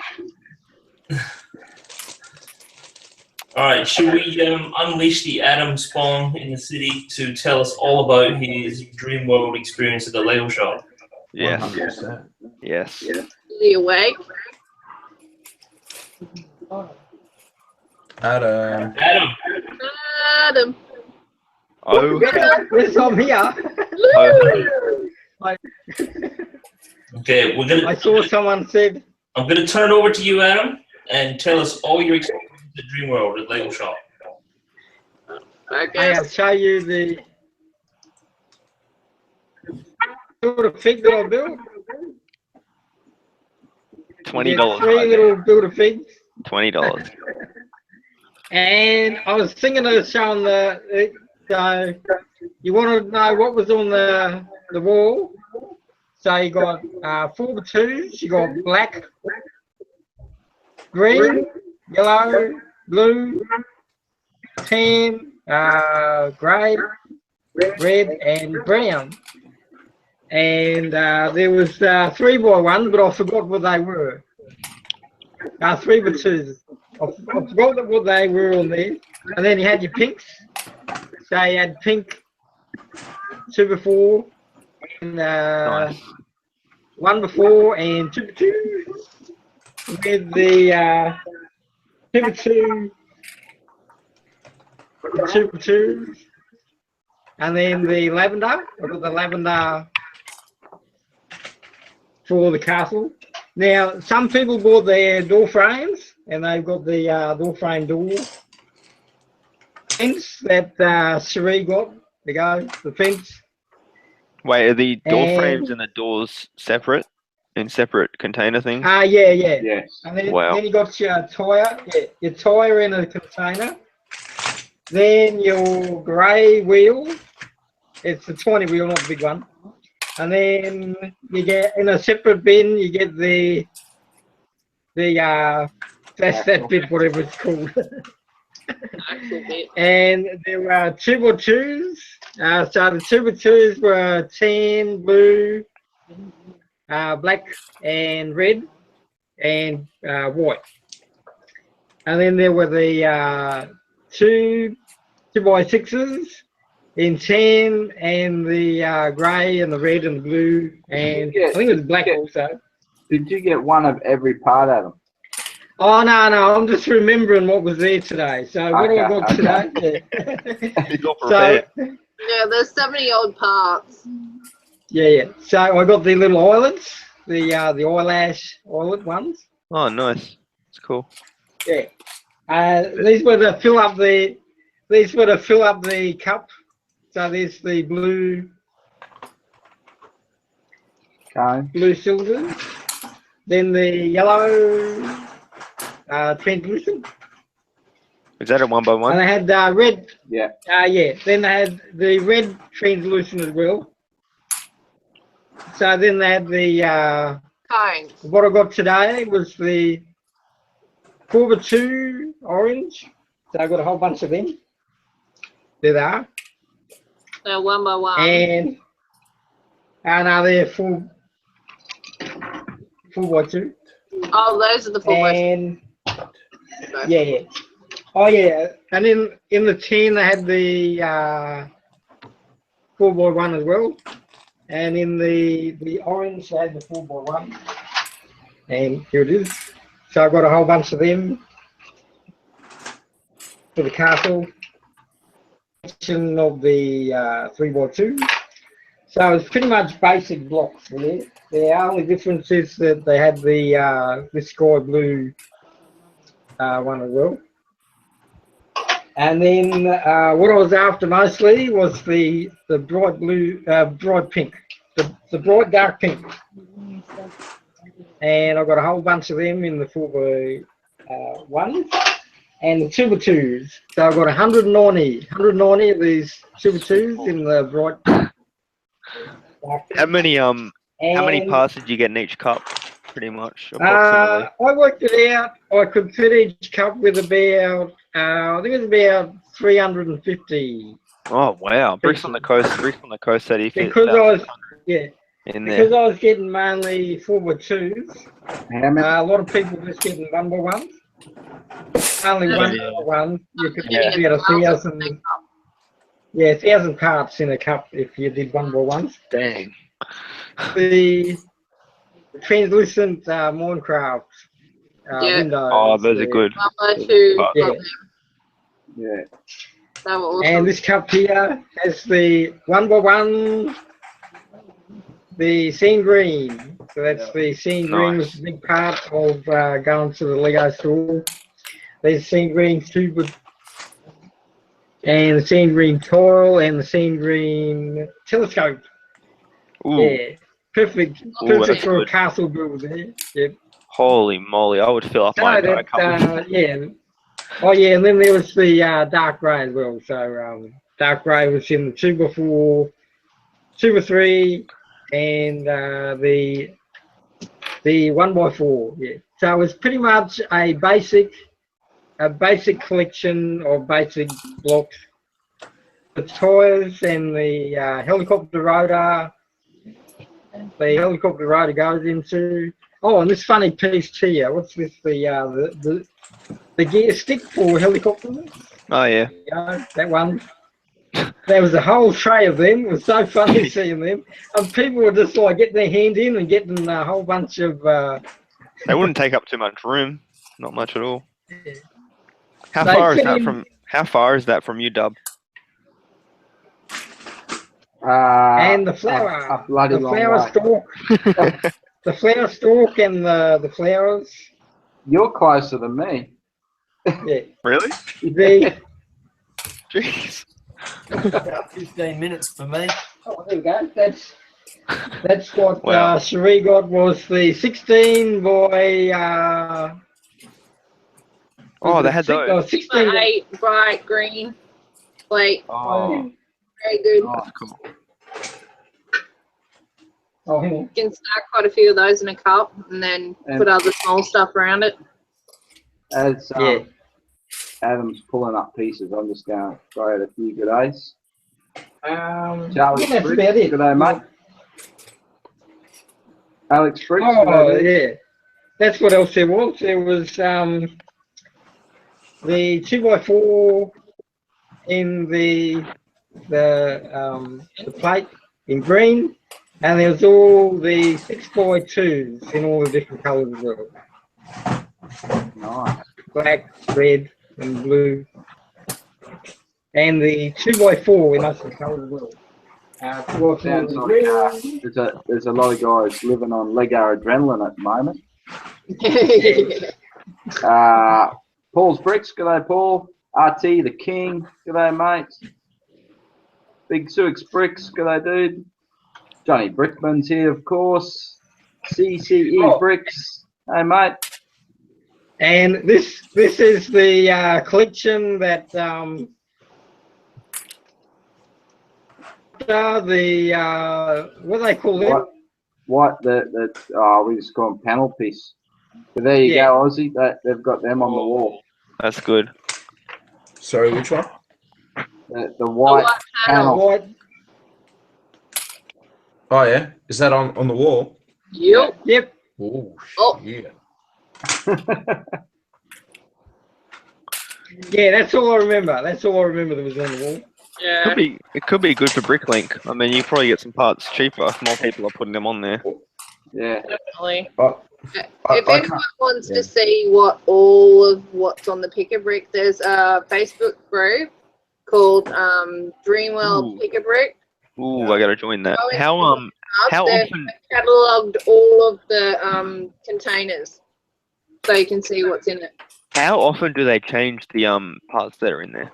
All right. Should we unleash the Adam spawn in the city to tell us all about his dream world experience at the Lego shop? Yes. 100%. Yes. Is he awake? Adam. Adam. Adam. Oh. Yes, I'm here. Okay, I saw someone said, I'm gonna turn it over to you, Adam, and tell us all your experience at the dream world at Lego shop. hey, I'll show you the sort of fig that I built. $20. Three little Build-A-Figs. $20. And I was thinking of showing so you want to know what was on the wall. So you got 4x2s, you got black, green, yellow, blue, tan, grey, red, and brown. And there was 3x1s, but I forgot what they were. 3x2s. I forgot what they were on there. And then you had your pinks. So you had pink 2x4, and Nice. 1x4, and 2x2. With the 2x2, 2x2, and then the lavender. I've got the lavender for the castle. Now, some people bought their door frames, and they've got the door frame door fence that Cherie got. There you go, the fence. Wait, are the door And- frames and the doors separate? In separate container things? Yeah. Yes. And then, Wow. then you got your tire, your tire in a container. Then your grey wheel, it's the 20 wheel, not the big one. And then you get in a separate bin, you get the that's that bit, whatever it's called. Actual bit. And there were 2x2s. So the 2x2s were tan, blue, black, and red, and white. And then there were the 2x6s in tan, and the grey, and the red, and the blue, and I think it was black also. Did you get one of every part, Adam? Oh, no, I'm just remembering what was there today. So what do I got today? It's all So, prepared. Yeah, there's 70 odd parts. yeah. So I got the little eyelets, the eyelash eyelet ones. Oh, nice. It's cool. Yeah. These were to fill up the cup. So there's the blue cylinders. Then the yellow translucent. Is that a 1x1? And they had red. Yeah. Yeah. Then they had the red translucent as well. So then they had the Cones. what I got today was the 4x2 orange. So I got a whole bunch of them. There they are. So 1x1. And they're 4x2. Oh, those are the 4x2. And yeah. Oh yeah. And then in the tin they had the 4x1 as well. And in the orange they had the 4x1. And here it is. So I got a whole bunch of them for the castle. Section of the 3x2. So it's pretty much basic blocks there. The only difference is that they had the sky blue one as well. And then what I was after mostly was the bright blue, bright pink, the bright dark pink. And I've got a whole bunch of them in the 4x1s and the 2x2s. So I've got 190 of these 2x2s in the bright dark pink. How many parts did you get in each cup? Pretty much, approximately. I worked it out. I could fit each cup with about, I think it was about 350. Oh wow! Bricks on the coast that he fit. Because I was, yeah, in because there. I was getting mainly 4x2s. A lot of people just getting 1x1s. Only 1x1. You could get about 1,000. Yeah, 1,000 parts in a cup if you did 1x1s. Dang. The translucent Minecraft windows. Oh, those are good. Yeah. They were awesome. And this cup here has the 1x1, the scene green. So that's the scene green, was a big part of going to the Lego store. There's scene green tube and the scene green tile and the scene green telescope. Ooh. Yeah, perfect for a castle build there. Yep. Holy moly, I would fill up my entire cup. Yeah. Oh yeah, and then there was the dark grey as well. So dark grey was in the 2x4, 2x3, and the 1x4. Yeah. So it was pretty much a basic collection of basic blocks. The tyres and the helicopter rotor. The helicopter rotor goes into. Oh, and this funny piece here. What's this? The gear stick for helicopters. Oh yeah. That one. There was a whole tray of them. It was so funny seeing them. And people were just like getting their hand in and getting a whole bunch of. They wouldn't take up too much room. Not much at all. How far is that from you, Dub? And the flower, stalk, the flower stalk, and the flowers. You're closer than me. Yeah. Really? Jeez. About 15 minutes for me. Oh, there we go. That's what Cherie got, was the 16 by. Oh, they had those. 16 by 8 bright green plate. Oh. Very good. Oh, that's cool. Oh, hang on. You can stack quite a few of those in a cup and then put other small stuff around it. As Adam's pulling up pieces, I'm just going to throw out a few good days. Charlie, that's about it. Good day, mate. Alex Briggs. Oh, yeah. That's what else there was. There was the 2x4 in the plate in green, and there was all the 6x2s in all the different colours as well. Nice. Black, red, and blue. And the 2x4 in other colours as well. Sounds like there's a lot of guys living on Lego adrenaline at the moment. Paul's Bricks, g'day Paul. RT the King, g'day mate. Big Suix Bricks, g'day dude. Johnny Brickman's here, of course. CCE Bricks, hey mate. And this is the collection that what do they call them? What we just call them panel piece. But there you go, Aussie. They've got them on the wall. That's good. Sorry, which one? The white panel. White. Oh yeah, is that on the wall? Yep. Oh, yeah. Yeah, that's all I remember. That's all I remember that was on the wall. Yeah. It could be good for Bricklink. I mean, you probably get some parts cheaper if more people are putting them on there. Yeah. Definitely. If anyone wants to see what's on the Pick-a-Brick, there's a Facebook group called Dreamworld Pick-a-Brick. Ooh, I gotta join that. How often? Catalogued all of the containers, so you can see what's in it. How often do they change the parts that are in there?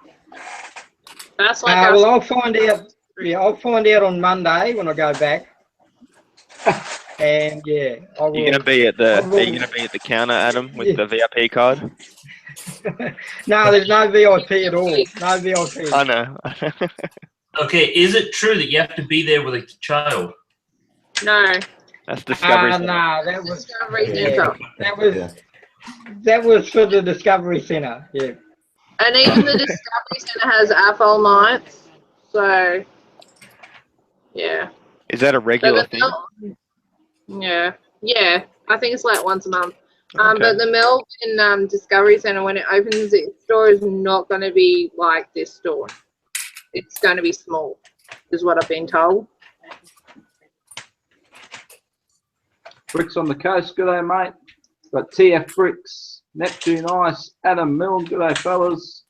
That's like well, I'll find out. Yeah, I'll find out on Monday when I go back. And yeah, I will. You're gonna be at the. Are you gonna be at the counter, Adam, with the VIP card? No, there's no VIP at all. No VIP. I know. Okay, is it true that you have to be there with a child? No. That's Discovery. No, that was Discovery Centre. That was for the Discovery Centre. Yeah. And even the Discovery Centre has AFL nights. So, yeah. Is that a regular thing? Yeah. Yeah. I think it's like once a month. Okay. But the Melbourne Discovery Centre, when it opens, its store is not going to be like this store. It's going to be small, is what I've been told. Bricks on the Coast, good day, mate. Got TF Bricks, Neptune Ice, Adam Mill, good day, fellas.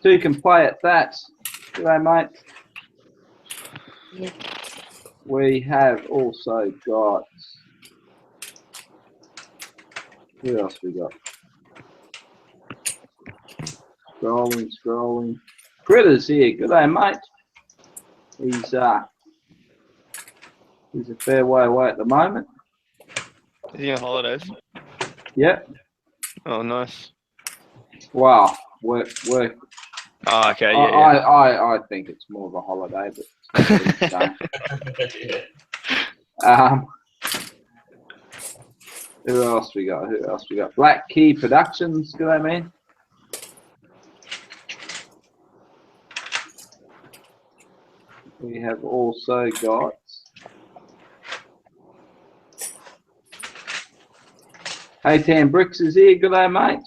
Two can play at that, good day, mate. We have also got, who else we got? Scrolling. Critters here, good day, mate. He's a fair way away at the moment. Is he on holidays? Yep. Oh, nice. Wow. Work. Oh, okay. Yeah. I think it's more of a holiday, but who else we got? Black Key Productions. Good day, man. We have also got Haytan Bricks is here. Good day, mate.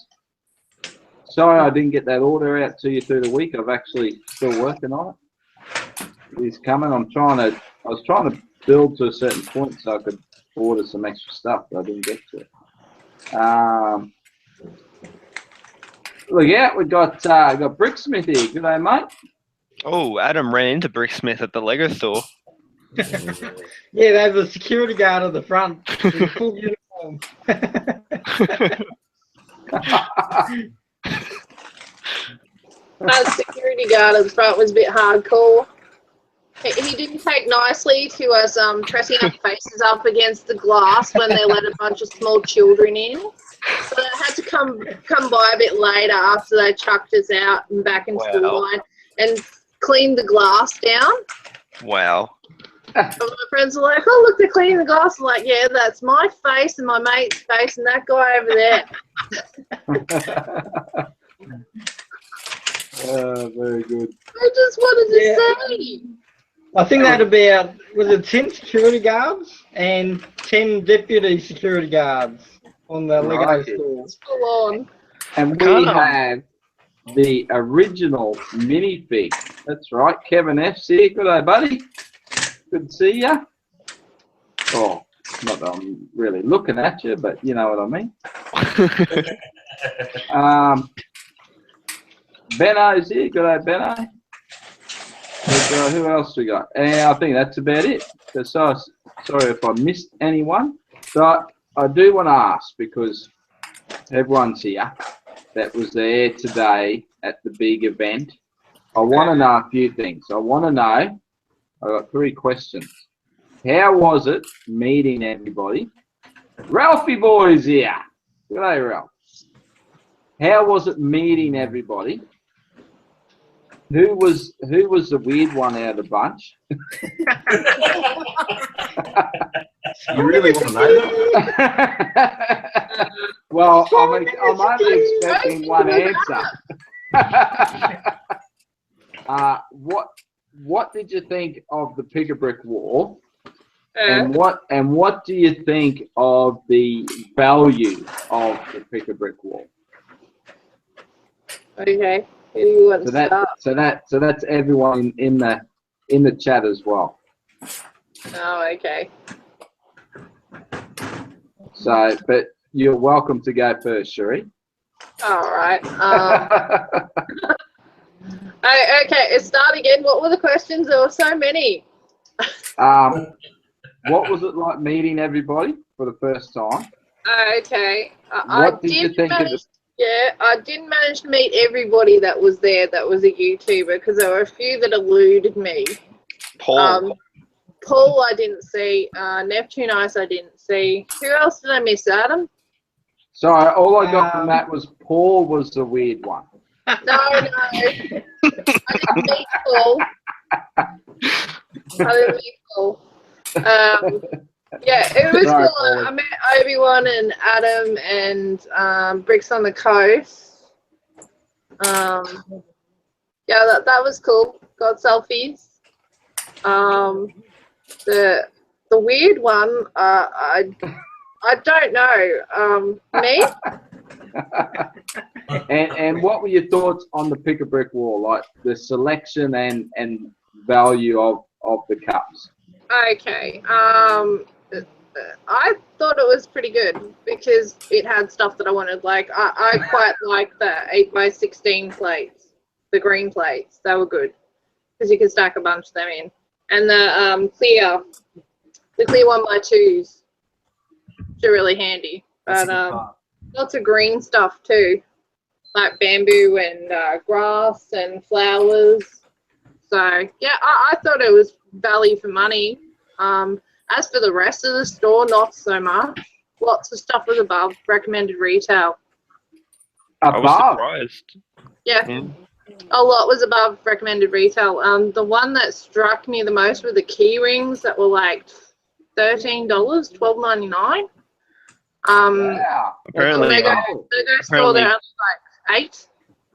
Sorry I didn't get that order out to you through the week. I've actually still working on it. He's coming. I was trying to build to a certain point so I could order some extra stuff, but I didn't get to it. Look out, we got Bricksmith here. Good day, mate. Oh, Adam ran into Bricksmith at the Lego store. Yeah, they have a security guard at the front in full uniform. That security guard at the front was a bit hardcore. He didn't take nicely to us pressing our faces up against the glass when they let a bunch of small children in. So they had to come by a bit later after they chucked us out and back into the line and clean the glass down. Wow. And my friends were like, oh, look, they're cleaning the glass. I'm like, yeah, that's my face and my mate's face and that guy over there. Very good. I just wanted to say. I think that about, was it 10 security guards and 10 deputy security guards on the Lego store. Full on. And we have the original minifig. That's right, Kevin F's here. Good day, buddy. Good to see ya. Oh, not that I'm really looking at you, but you know what I mean. Benno's here. Good day, Benno. Who else we got? And I think that's about it. So sorry if I missed anyone. But I do want to ask, because everyone's here that was there today at the big event. I want to know a few things. I want to know, I got 3 questions. How was it meeting everybody? Ralphie boy's here. Good day, Ralph. How was it meeting everybody? Who was the weird one out of the bunch? You really want to know that? Well, I'm only expecting one answer. What did you think of the Pick-a-Brick War? And what do you think of the value of the Pick-a-Brick War? Okay. Who do you want to start? So that's everyone in the chat as well. Oh, okay. So, but you're welcome to go first, Cherie. All right. Okay, start again. What were the questions? There were so many. What was it like meeting everybody for the first time? Okay. What did you think of the? Yeah, I didn't manage to meet everybody that was there that was a YouTuber because there were a few that eluded me. Paul. Paul I didn't see. Neptune Ice I didn't see. Who else did I miss, Adam? Sorry, all I got from that was Paul was the weird one. No. I didn't meet Paul. Yeah, it was Sorry, cool. Paulie. I met Obi-Wan and Adam and Bricks on the Coast. Yeah, that was cool. Got selfies. The weird one, I don't know. Me? And what were your thoughts on the pick a brick wall, like the selection and value of the cups? Okay. I thought it was pretty good because it had stuff that I wanted. Like I quite like the 8x16 plates, the green plates. They were good because you could stack a bunch of them in, and the clear 1x2s, which are really handy. But lots of green stuff too, like bamboo and grass and flowers. So yeah, I thought it was value for money. As for the rest of the store, not so much. Lots of stuff was above recommended retail. I was Above. surprised. Yeah. A lot was above recommended retail. The one that struck me the most were the key rings that were like $13, $12.99. Wow. Apparently, Lego store they're only like $8.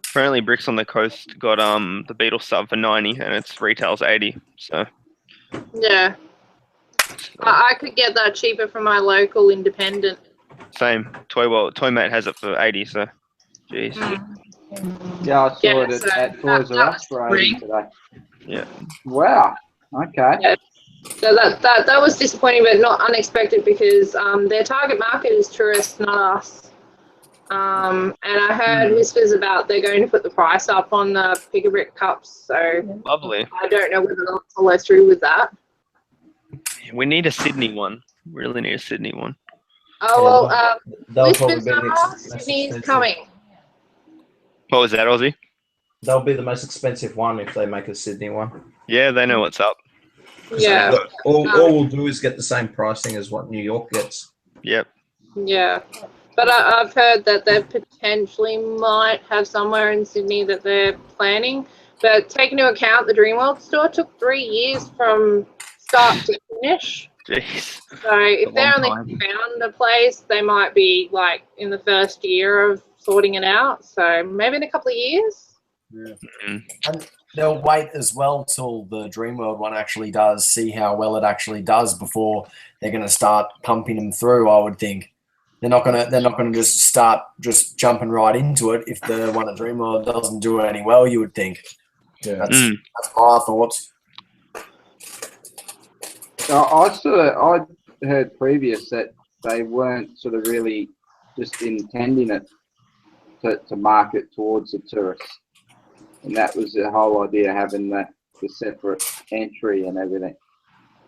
apparently, Bricks on the Coast got the Beetle sub for 90, and its retail's 80. So Yeah. I could get that cheaper from my local independent. same. Toymate has it for 80. So, jeez. Yeah, I saw Yeah, it so at Toys R Us for 80 free. today. Yeah. Wow. Okay. Yeah. So that was disappointing, but not unexpected because their target market is tourists, not us. And I heard whispers about they're going to put the price up on the Pick a Brick cups. So Lovely. I don't know whether they'll follow through with that. We need a Sydney one. Really need a Sydney one. Oh well, They'll probably whispers be the are most Sydney's expensive. coming. What was that, Aussie? They'll be the most expensive one if they make a Sydney one. Yeah, they know what's up. Yeah. All we'll do is get the same pricing as what New York gets. Yep. Yeah. But I've heard that they potentially might have somewhere in Sydney that they're planning. But take into account the Dreamworld store took 3 years from start to finish. Jeez. So if they long only time. found a place, they might be like in the first year of sorting it out. So maybe in a couple of years. Yeah. Mm. And they'll wait as well till the Dreamworld one actually does, see how well it actually does before they're going to start pumping them through. I would think they're not going to just start just jumping right into it if the one at Dreamworld doesn't do any well. You would think. Yeah. That's my thoughts. I heard previous that they weren't sort of really just intending it to market towards the tourists, and that was the whole idea, having the separate entry and everything.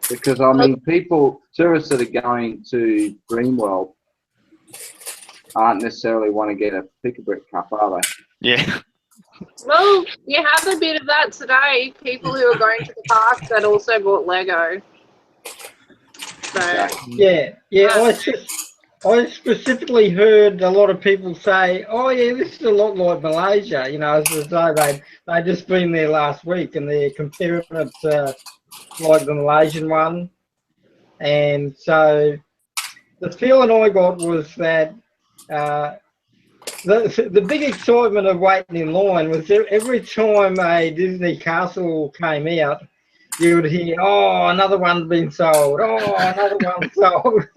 Because I mean, tourists that are going to Dreamworld aren't necessarily want to get a Pick a Brick cup, are they? Yeah. Well, you have a bit of that today. People who are going to the park that also bought Lego. So Yeah. I specifically heard a lot of people say, "Oh yeah, this is a lot like Malaysia." You know, as though they just been there last week and they're comparing it to like the Malaysian one. And so the feeling I got was that the big excitement of waiting in line was every time a Disney castle came out, you would hear, "Oh, another one's been sold. Oh, another one's sold."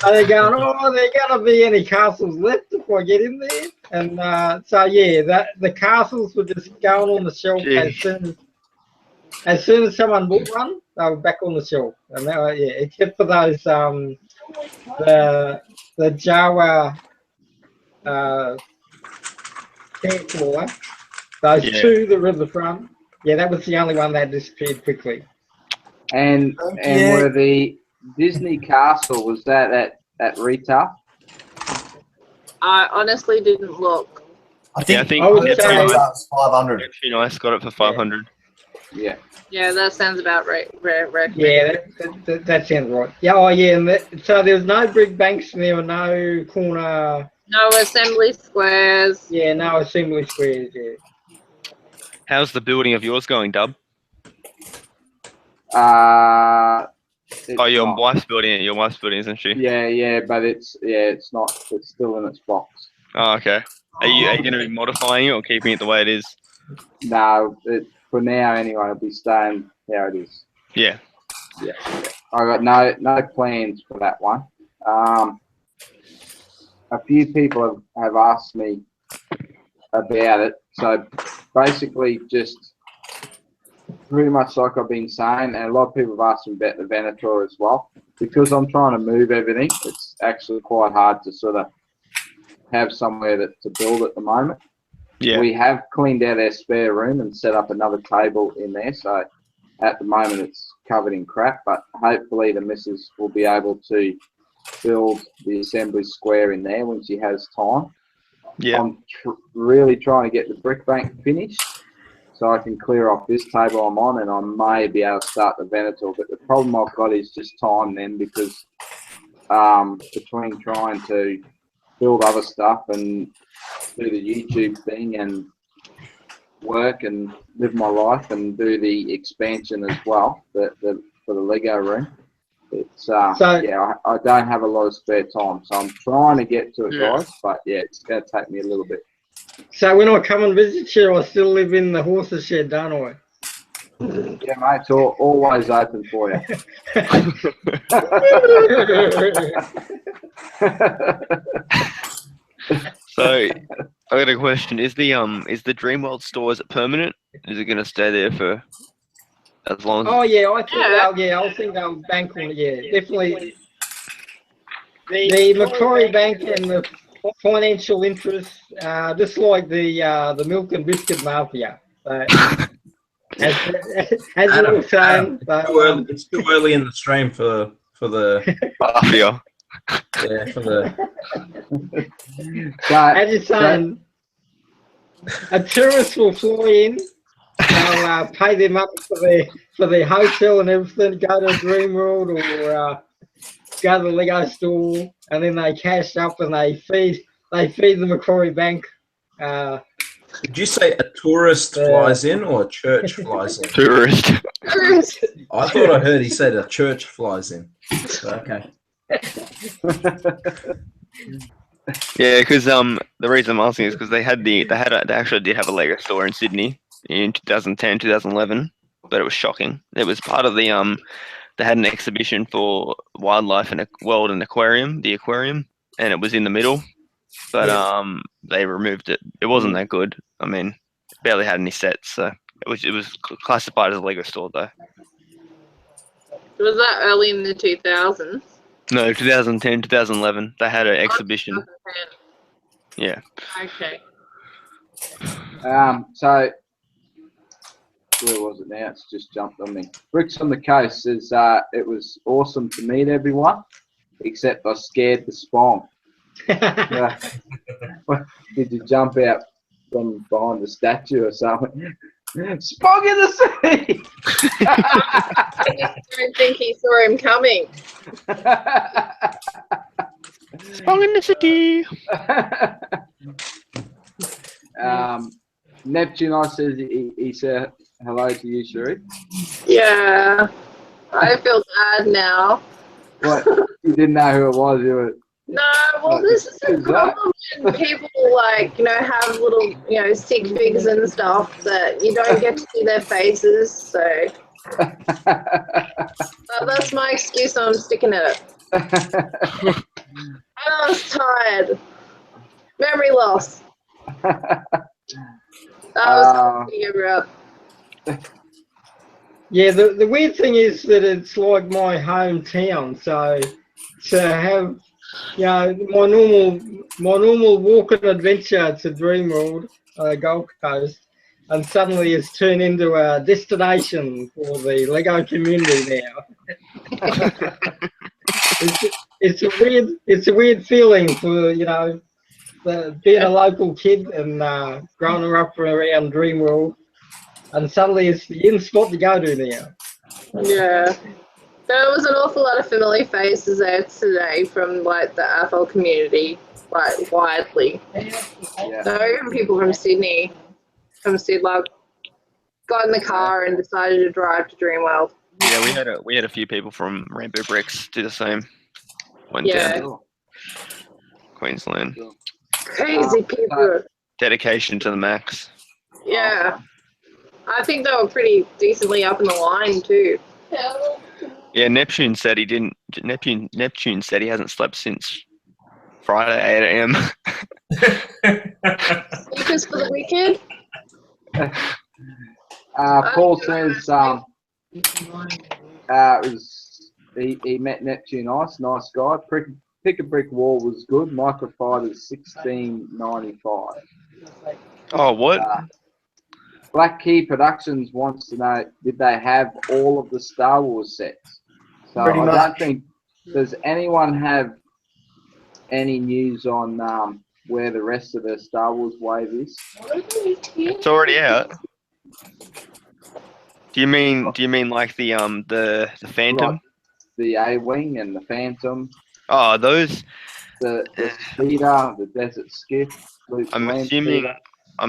And they're going, "Oh, there going to be any castles left if I get in there?" And so yeah, the castles were just going on the shelf as soon as someone bought one, they were back on the shelf. And yeah, except for those the Jawa Campfire, those two that were at the front. Yeah, that was the only one that disappeared quickly. And were the Disney castle, was that at retail? I honestly didn't look. I think, Yeah, I think I would Neptune say- Ice, was 500. Neptune Ice got it for 500. Yeah. Yeah, that sounds about right. Yeah, that sounds right. Yeah, oh yeah, and so there was no brick banks and there were no corner, No assembly squares. yeah, no assembly squares, yeah. How's the building of yours going, Dub? It's Oh, your not. wife's building it. Your wife's building, isn't she? Yeah, but it's not. It's still in its box. Oh, okay. Are you going to be modifying it or keeping it the way it is? No, for now anyway, it'll be staying how it is. Yeah. Yeah. I got no plans for that one. A few people have asked me about it. So basically, just pretty much like I've been saying, and a lot of people have asked me about the Venator as well. Because I'm trying to move everything, it's actually quite hard to sort of have somewhere to build at the moment. Yeah. We have cleaned out our spare room and set up another table in there. So at the moment it's covered in crap, but hopefully the missus will be able to build the assembly square in there when she has time. Yeah. I'm really trying to get the brick bank finished so I can clear off this table I'm on, and I may be able to start the Venator. But the problem I've got is just time then, because between trying to build other stuff and do the YouTube thing and work and live my life and do the expansion as well, for the Lego room. It's yeah, I don't have a lot of spare time, so I'm trying to get to it, guys. But yeah, it's going to take me a little bit. So when I come and visit you, I still live in the horses shed, don't I? Yeah, mate, it's always open for you. So I got a question. Is the Dreamworld store, is it permanent? Is it going to stay there for as long as? Oh yeah, I think I'll bank on it. Yeah, definitely. The Macquarie Bank and the financial interests, just like the milk and biscuit mafia. So, as you were saying, it's too early in the stream for the Mafia. yeah for the. As you're saying, a tourist will fly in. They'll pay them up for their hotel and everything. Go to Dreamworld or go to the Lego store, and then they cash up and they feed the Macquarie Bank. Did you say a tourist flies in or a church flies in? Tourist. I thought I heard he said a church flies in. Okay. Yeah, because the reason I'm asking is because they actually did have a Lego store in Sydney in 2010, 2011, but it was shocking. It was part of the they had an exhibition for wildlife and world and aquarium, the aquarium, and it was in the middle, but they removed it. It wasn't that good. I mean, it barely had any sets, so it was classified as a Lego store though. Was that early in the 2000s? No, 2010, 2011. They had an exhibition. 2010. Yeah. Okay. So where was it now? It's just jumped on me. Bricks on the Coast says it was awesome to meet everyone, except I scared the spawn. Did you jump out from behind the statue or something? Spong in the sea! I don't think he saw him coming. Spong in the city. Neptune, I says he said hello to you, Sheree. Yeah. I feel bad now. What? You didn't know who it was, you were... No, well, this is the problem when people, like, have little, stick figs and stuff that you don't get to see their faces, so. But that's my excuse, so I'm sticking at it. And I was tired. Memory loss. I was trying to figure out. Yeah, the weird thing is that it's like my hometown, so to have my normal walking adventure to Dreamworld, Gold Coast, and suddenly it's turned into a destination for the Lego community now. It's a weird feeling for being a local kid and growing up around Dreamworld, and suddenly it's the in spot to go to now. Yeah. There was an awful lot of familiar faces there today from like the AFL community, like widely. Yeah. So even people from Sydney, like, got in the car and decided to drive to Dreamworld. Yeah, we had a few people from Rainbow Bricks do the same. Went down to Queensland. Sure. Crazy people. Dedication to the max. Yeah. I think they were pretty decently up in the line too. Yeah, Neptune said he didn't. Neptune said he hasn't slept since Friday 8 a.m. Sleepers for the wicked. Paul says he met Neptune Ice, nice guy. Pick a Brick Wall was good. Microfighter's $16.95. Oh, what? Black Key Productions wants to know, did they have all of the Star Wars sets? So Pretty I much. don't think, does anyone have any news on where the rest of the Star Wars wave is? It's already out. Do you mean like the Phantom? Like the A-Wing and the Phantom, Oh, those. the Speeder, the Desert Skiff. I'm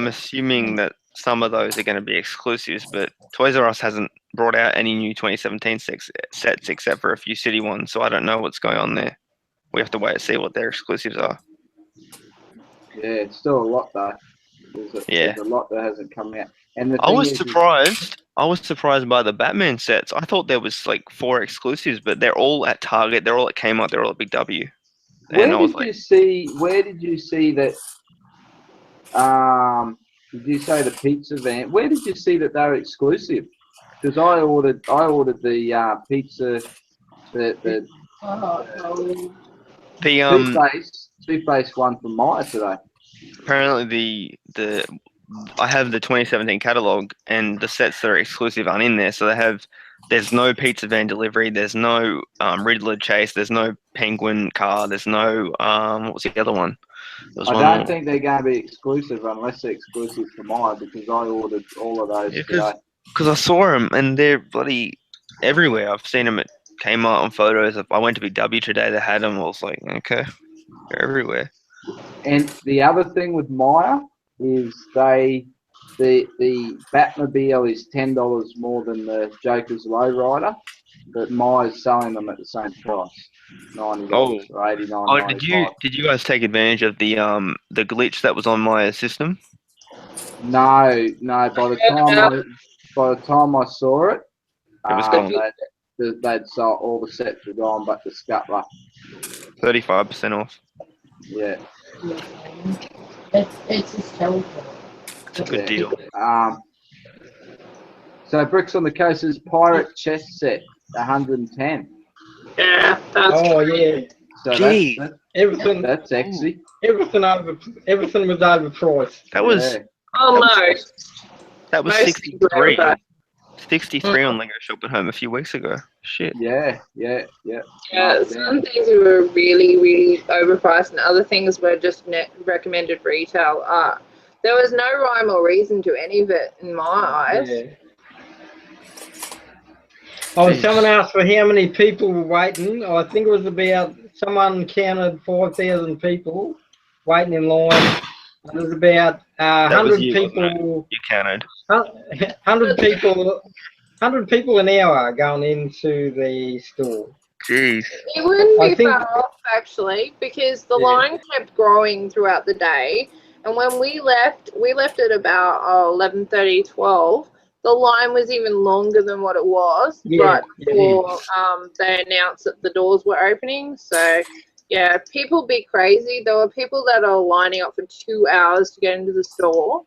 assuming that some of those are going to be exclusives, but Toys R Us hasn't brought out any new 2017 sets except for a few city ones, so I don't know what's going on there. We have to wait and see what their exclusives are. Yeah, it's still a lot though. There's a lot that hasn't come out. And the I thing was is, surprised. I was surprised by the Batman sets. I thought there was like 4 exclusives, but they're all at Target. They're all at Kmart. They're all at Big W. Where did you see that? Did you say the pizza van? Where did you see that they're exclusive? Because I ordered the pizza, the two-face one from Maya today. Apparently I have the 2017 catalog, and the sets that are exclusive aren't in there. So there's no pizza van delivery. There's no Riddler chase. There's no penguin car. There's no what was the other one? I don't think they're going to be exclusive unless they're exclusive for Maya, because I ordered all of those today. Because I saw them and they're bloody everywhere. I've seen them at Kmart on photos. I went to Big W today. They had them. I was like, okay, they're everywhere. And the other thing with Maya is the Batmobile is $10 more than the Joker's Lowrider, but Maya's selling them at the same price, $90 or $89. Oh, did you guys take advantage of the glitch that was on my system? No. By the time I saw it, it was gone. They'd sold, all the sets were gone, but the scuttler 35% off. Yeah. It's just terrible. It's a good deal. So Bricks on the Coast is Pirate chest set, 110. Yeah. Yeah. So Everything. That's sexy. Everything was overpriced. That was. Oh no. That was 63. 63 on Lego Shop at Home a few weeks ago. Shit. Yeah. Some things were really, really overpriced, and other things were just recommended retail. There was no rhyme or reason to any of it in my eyes. Yeah. Someone asked for how many people were waiting. I think it was about, someone counted 5,000 people waiting in line. There was about 100 people. You counted. 100 people an hour going into the store. Jeez. It wouldn't be far off, actually, because the line kept growing throughout the day. And when we left at about 11:30, 12. The line was even longer than what it was right before they announced that the doors were opening. So, yeah, people be crazy. There were people that are lining up for 2 hours to get into the store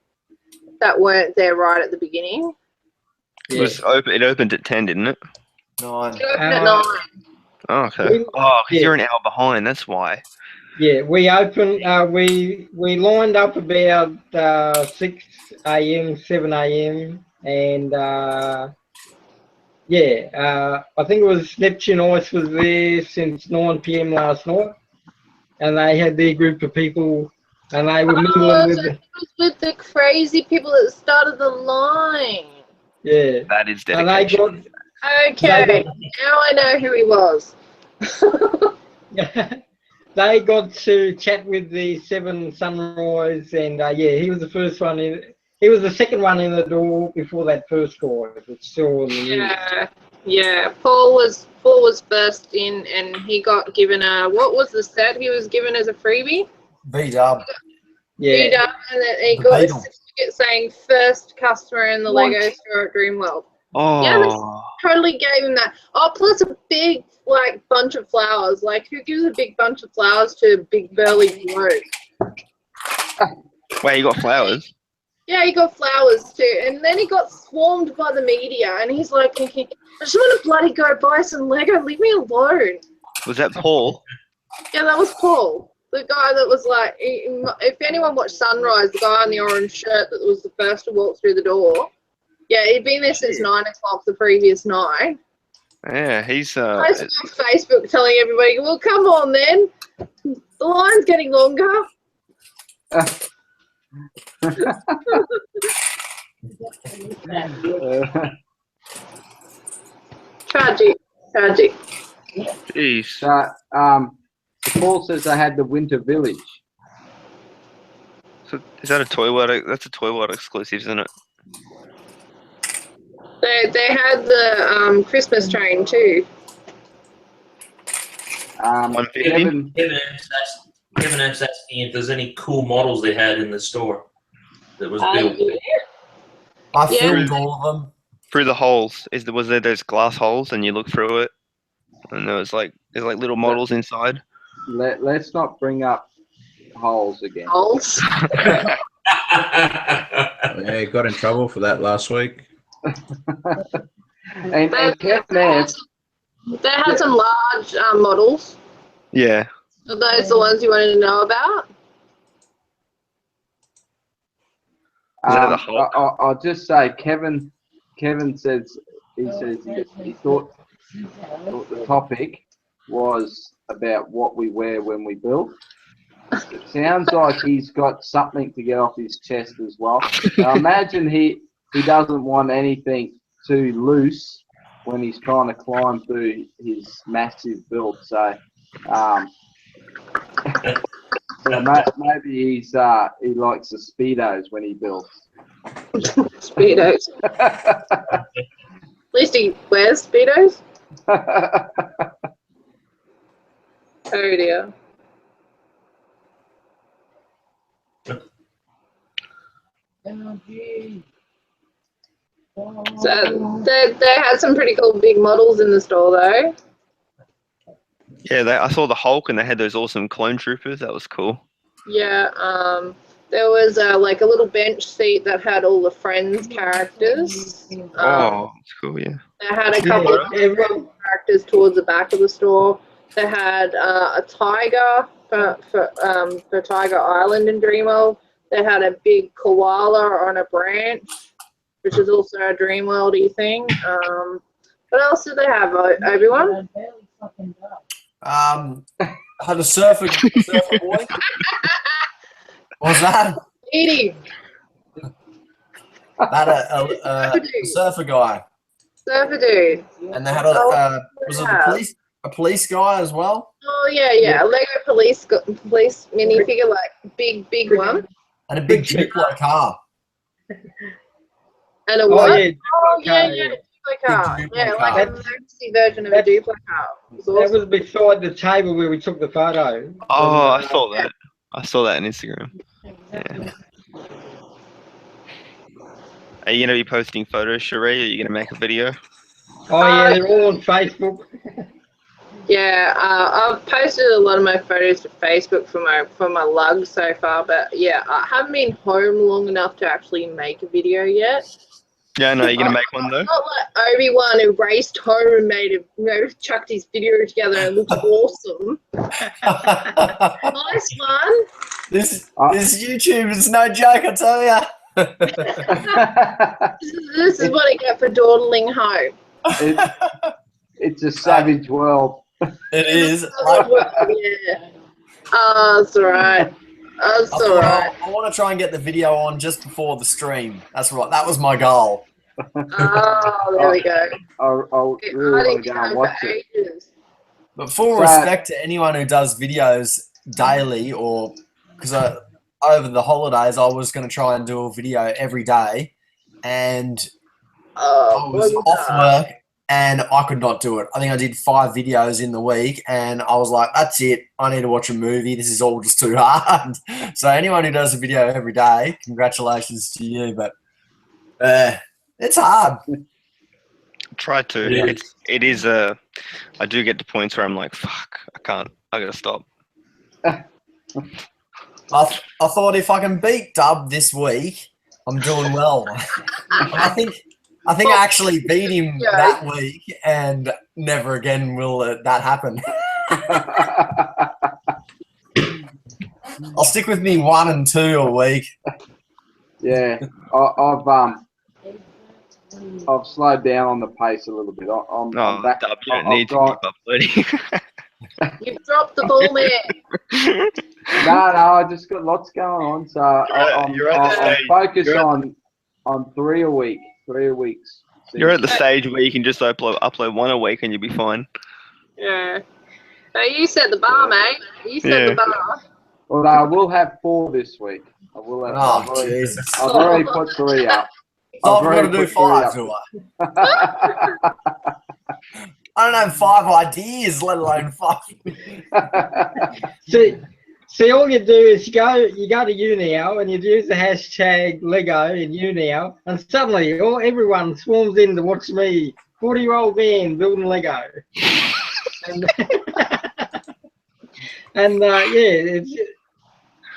that weren't there right at the beginning. Yeah. It opened at 10, didn't it? 9. It opened at 9. Oh, okay. Because you're an hour behind. That's why. Yeah, we opened. We lined up about 6 a.m., 7 a.m. And I think it was Neptune Ice was there since 9 p.m. last night, and they had their group of people And they were Oh, mingling with so the, it was with the crazy people that started the line. yeah. That is And they dedication. Okay, They now I know who he was. they got to chat with the Seven Sunrise, and yeah, he was the first one in. He was the second one in the door before that first guy, which still on the news. Yeah. Paul was first in, and he got given a, what was the set he was given as a freebie? B-dub. Yeah. And then he The got a Beetle. certificate saying first customer in the Lego store at Dreamworld. Yeah, they Oh, totally gave him that. Oh, plus a big like bunch of flowers. Like, who gives a big bunch of flowers to a big burly bloke? wait, you got flowers? Yeah, he got flowers too, and then he got swarmed by the media, and he's like thinking, I just want to bloody go buy some Lego. Leave me alone. Was that Paul? Yeah, that was Paul, the guy that was like, if anyone watched Sunrise, the guy in the orange shirt that was the first to walk through the door. Yeah, he'd been there since 9 o'clock the previous night. Yeah, he's Posted on Facebook telling everybody, well, come on then. The line's getting longer. Tragic. Jeez. So, Paul says they had the Winter Village. So is that a Toy World? That's a Toy World exclusive, isn't it? They had the Christmas train too. 150. Kevin F's asking if there's any cool models they had in the store that was built. I filmed all of them. Through the holes, was there those glass holes, and you look through it, and there's like little models inside. Let's not bring up holes again. Holes. Yeah, he got in trouble for that last week. and Kevin They had some large models. Yeah. Are those the ones you wanted to know about? Is that the Hulk? I'll just say, Kevin says he thought the topic was about what we wear when we build. It sounds like he's got something to get off his chest as well. I imagine he doesn't want anything too loose when he's trying to climb through his massive build. So, maybe he likes the Speedos when he builds. Speedos. At least he wears Speedos. Oh dear. So they had some pretty cool big models in the store though. Yeah, I saw the Hulk, and they had those awesome clone troopers. That was cool. Yeah, there was like a little bench seat that had all the Friends characters. That's cool. Yeah. They had a couple of characters towards the back of the store. They had a tiger for Tiger Island in Dreamworld. They had a big koala on a branch, which is also a Dreamworld-y thing. What else did they have, Obi-Wan? Had a surfer boy. What was that? Edie. Had a surfer guy. Surfer dude. And they had a police guy as well. Oh yeah. A Lego police minifigure, like big one. And a big Duplo car. And a what? Yeah, Duplo car. Yeah, car. like a maxi version of a Duplo car. That was beside the table where we took the photo. Oh, I saw that. I saw that on Instagram. Yeah. Are you going to be posting photos, Sheree? Are you going to make a video? Oh yeah, they're all on Facebook. Yeah, I've posted a lot of my photos to Facebook for my lug so far, but yeah, I haven't been home long enough to actually make a video yet. Yeah, no, you're going to make one though? Not like Obi-Wan who raced home and chucked his video together and looked awesome. Nice one. This YouTube is no joke, I tell ya. This is what I get for dawdling home. It's a savage world. It is. Yeah. Oh, that's all right. That's all right. I want to try and get the video on just before the stream. That's right. That was my goal. Oh, there we go. I'll really want to go and watch it. Ages. But full So- respect to anyone who does videos daily, or because over the holidays I was going to try and do a video every day, and I was off work and I could not do it. I think I did 5 videos in the week, and I was like, that's it. I need to watch a movie. This is all just too hard. So anyone who does a video every day, congratulations to you. But it's hard. Try to. Yeah. It is I do get to points where I'm like, fuck, I can't. I gotta stop. I thought if I can beat Dub this week, I'm doing well. I think I actually beat him that week, and never again will that happen. I'll stick with me 1 and 2 a week. Yeah, I've slowed down on the pace a little bit. I'm back. Dub, you don't I've need to got- keep uploading. You've dropped the ball, man. No, I just got lots going on, so I'm focused on 3 a week, 3 weeks. You're at the stage where you can just upload 1 a week and you'll be fine. Yeah. No, you set the bar, mate. You set the bar. Well, I will have 4 this week. I will have. Oh, Jesus. I've already put 3 up. So I've I've got to already do put 5, 3 do I? I don't have 5 ideas, let alone 5. See, all you do is you go to Unio and you use the hashtag Lego in Unio, and suddenly everyone swarms in to watch me, 40-year-old man building Lego. And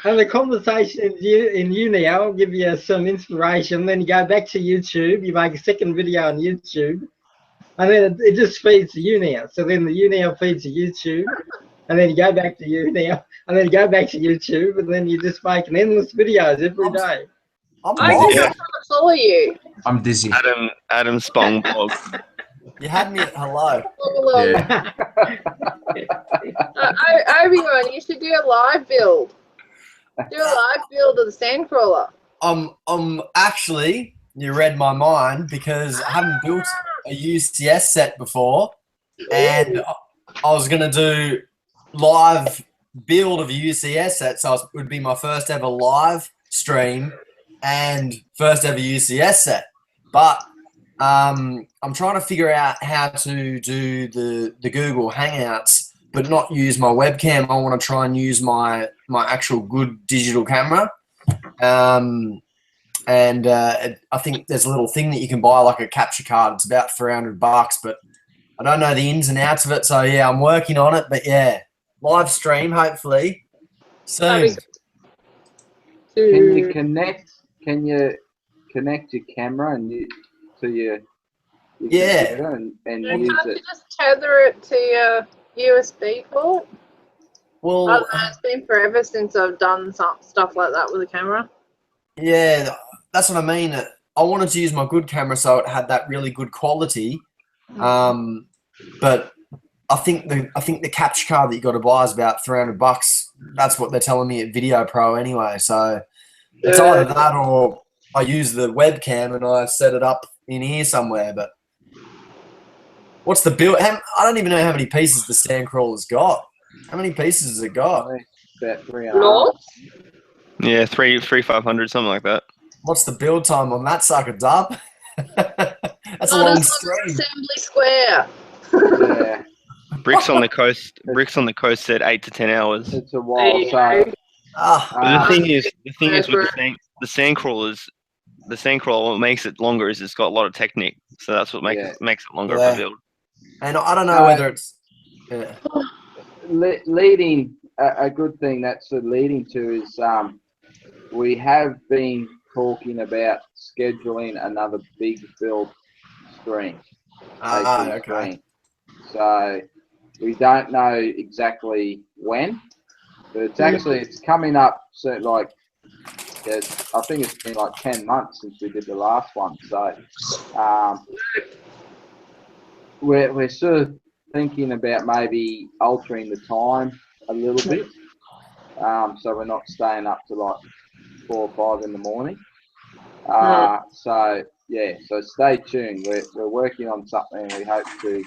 and the conversation in Unio will give you some inspiration. Then you go back to YouTube, you make a second video on YouTube, and then it just feeds to Unio. So then the Unio feeds to YouTube, and then you go back to Unio, and then you go back to YouTube, and then you just make endless videos every day. I'm trying to follow you. I'm dizzy. Adam Spong blog. You had me at hello. Yeah. Obi-Wan, you should do a live build. Do a live build of the Sandcrawler. Actually, you read my mind, because I haven't built a UCS set before, and I was going to do live build of a UCS set, so it would be my first ever live stream and first ever UCS set. But I'm trying to figure out how to do the Google Hangouts, but not use my webcam. I want to try and use my actual good digital camera. I think there's a little thing that you can buy, like a capture card. It's about $300, but I don't know the ins and outs of it. So yeah, I'm working on it. But yeah, live stream hopefully soon. Can you connect? Can you connect your camera to your computer and use Can't it? you just tether it to your USB port? Well, I don't know, it's been forever since I've done some stuff like that with a camera. yeah, that's what I mean. I wanted to use my good camera so it had that really good quality. But I think the capture card that you got to buy is about $300. That's what they're telling me at Video Pro anyway. So it's either that or I use the webcam and I set it up in here somewhere. But what's the build? I don't even know how many pieces the Sandcrawler's got. How many pieces has it got? About 3.5. Yeah, 3,500, something like that. What's the build time on that sucker, Dub? That's a Not long as stream. Assembly square. Yeah, Bricks on the coast said 8 to 10 hours. it's a while. So Ah, But the thing is with the Sandcrawlers, the Sandcrawler, what makes it longer is it's got a lot of technique. So that's what makes it longer Yeah. of a build. and I don't know whether it's. Yeah. leading a good thing that's leading to is we have been talking about scheduling another big build stream. Okay. Stream. So we don't know exactly when, but it's coming up. So I think it's been like 10 months since we did the last one. So we're sort of thinking about maybe altering the time a little bit. so we're not staying up to like 4 or 5 in the morning. So yeah, so stay tuned. We're working on something, and we hope to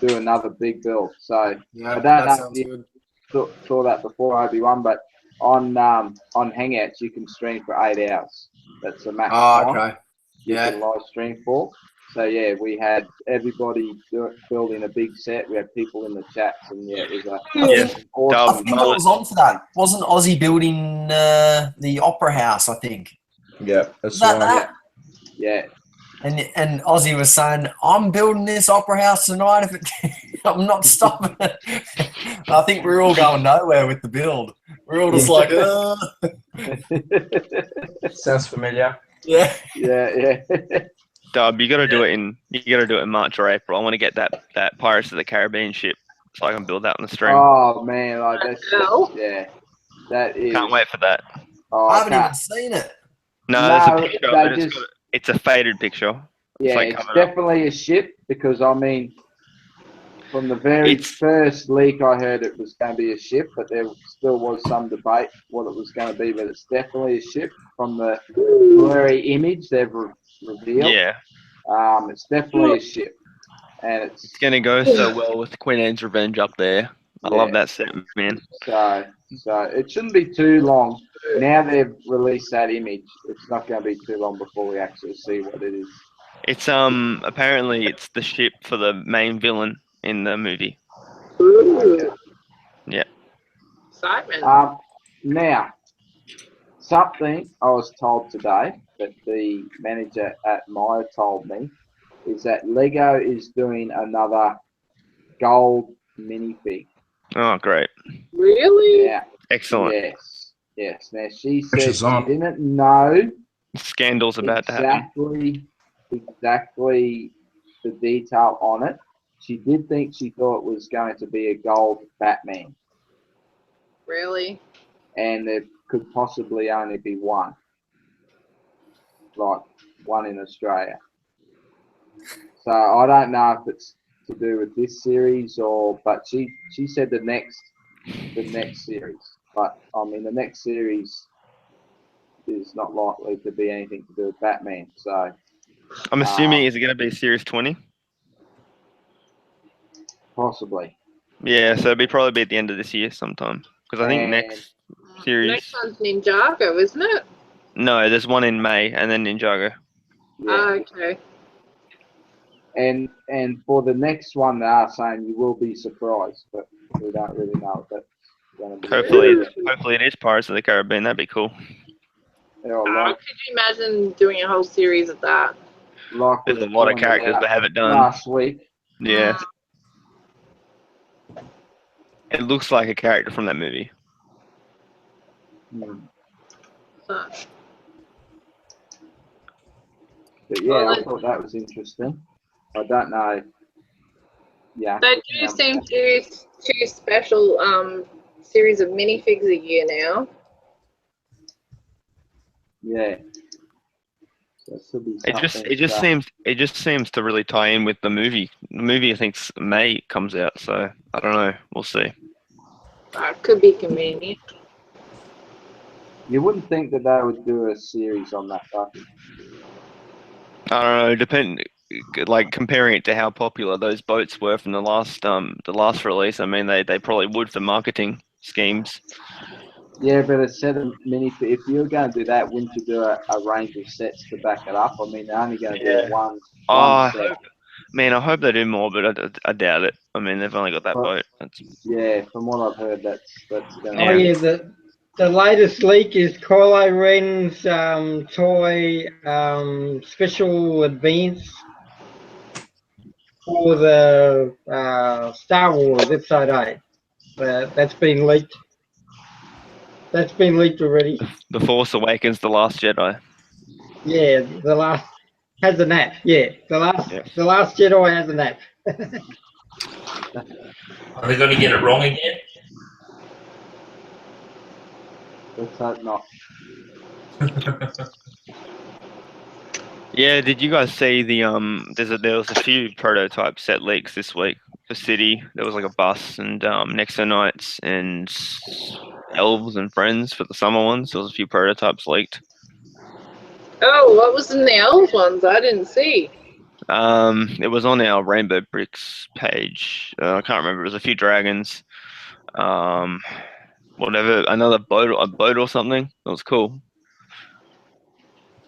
do another big build. So Yeah, I don't that know sounds if you good. saw that before, Obi-Wan, but on Hangouts you can stream for 8 hours. That's the max Oh, time okay. you Yeah. can live stream for. So yeah, we had everybody building a big set. We had people in the chats, and yeah, it was I Yeah. think, awesome. I think I was on for that. Wasn't Aussie building the Opera House, I think? Yeah, that's Was that right. that? Yeah, And Aussie was saying, I'm building this Opera House tonight. If it, I'm not stopping it. I think we're all going nowhere with the build. We're all just like, Sounds familiar. yeah. yeah. Dub, you got to do it in March or April. I want to get that Pirates of the Caribbean ship so I can build that on the stream. Oh man, like that's yeah, that is. Can't wait for that. Oh, I haven't even seen it. No, there's a No, picture of they it. just- It's a faded picture. Yeah, like it's covered up. definitely a ship because I mean, from the very It's- first leak, I heard it was going to be a ship, but there still was some debate what it was going to be. But it's definitely a ship from the blurry image they've revealed. Yeah, It's definitely a ship, and it's gonna go so well with Queen Anne's Revenge up there. I love Yeah. that set, man. So it shouldn't be too long. Now they've released that image. It's not going to be too long before we actually see what it is. It's apparently it's the ship for the main villain in the movie. Ooh. Yeah. Excitement. Now, something I was told today that the manager at Maya told me is that Lego is doing another gold minifig. Oh, great. Really? Yeah. Excellent. Yes. Now she said Pressure's she on. didn't know Scandal's about to happen. exactly the detail on it. She did think she thought it was going to be a gold Batman, Really? and there could possibly only be one, like one in Australia. So I don't know if it's to do with this series but she said the next series. But I mean the next series is not likely to be anything to do with Batman. So I'm assuming is it going to be Series 20? possibly. Yeah, so it'll probably be at the end of this year sometime. Because I think And- next series. Next one's Ninjago, isn't it? No, there's one in May and then Ninjago. Yeah. Okay. And for the next one, they are saying you will be surprised, but we don't really know if that's going to be. Hopefully it is Pirates of the Caribbean. That'd be cool. Yeah, like, Could you imagine doing a whole series of that? like There's we a lot of pointed characters out that have it done. last week. Yeah. It looks like a character from that movie. Hmm. So, But yeah, I thought that was interesting. I don't know. Yeah. they do seem to do special series of minifigs a year now. Yeah. So it should be It just seems to really tie in with the movie. The movie I think May comes out, so I don't know. We'll see. Could be convenient. You wouldn't think that they would do a series on that, though. I don't know. Like comparing it to how popular those boats were from the last release. I mean, they probably would for marketing schemes. Yeah, but a set of if you're going to do that, wouldn't you do a range of sets to back it up? I mean, they're only going to do one set. I hope they do more, but I doubt it. I mean, they've only got that boat. Yeah, from what I've heard, that's going to. Oh yeah, the latest leak is Kylo Ren's toy special advance for the Star Wars Episode 8. That's been leaked. That's been leaked already. The Force Awakens, The Last Jedi. Yeah, the last has a nap. Yeah, the last Jedi has a nap. Are they going to get it wrong again? Let's hope not. Yeah, did you guys see the there was a few prototype set leaks this week for City. There was like a bus and Nexo Nights and Elves and Friends for the summer ones. There was a few prototypes leaked. Oh, what was in the elves ones? I didn't see. It was on our Rainbow Bricks page. I can't remember. It was a few dragons. Whatever, a boat or something. That was cool.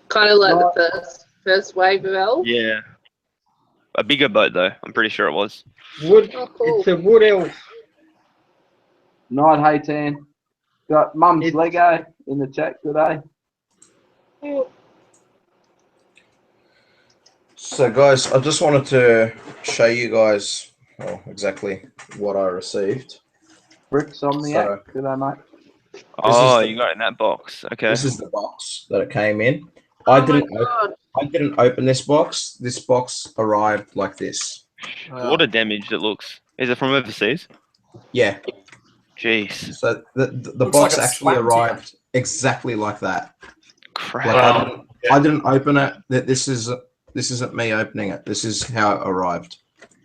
Kind of like the first wave of elves. Yeah. A bigger boat though. I'm pretty sure it was. Wood. Oh, cool. It's a wood elf. Night, Haytan. Got Mum's It's- Lego in the chat today. So, guys, I just wanted to show you guys exactly what I received. Bricks on the app. Good day, mate. Oh, the- you got it in that box. Okay. This is the box that it came in. Oh I my didn't. god. I didn't open this box. This box arrived like this. What a damage it looks. Is it from overseas? Yeah. Jeez. So the Looks box like a actually swap arrived exactly like that. Crap. Like I didn't open it. This isn't me opening it. This is how it arrived,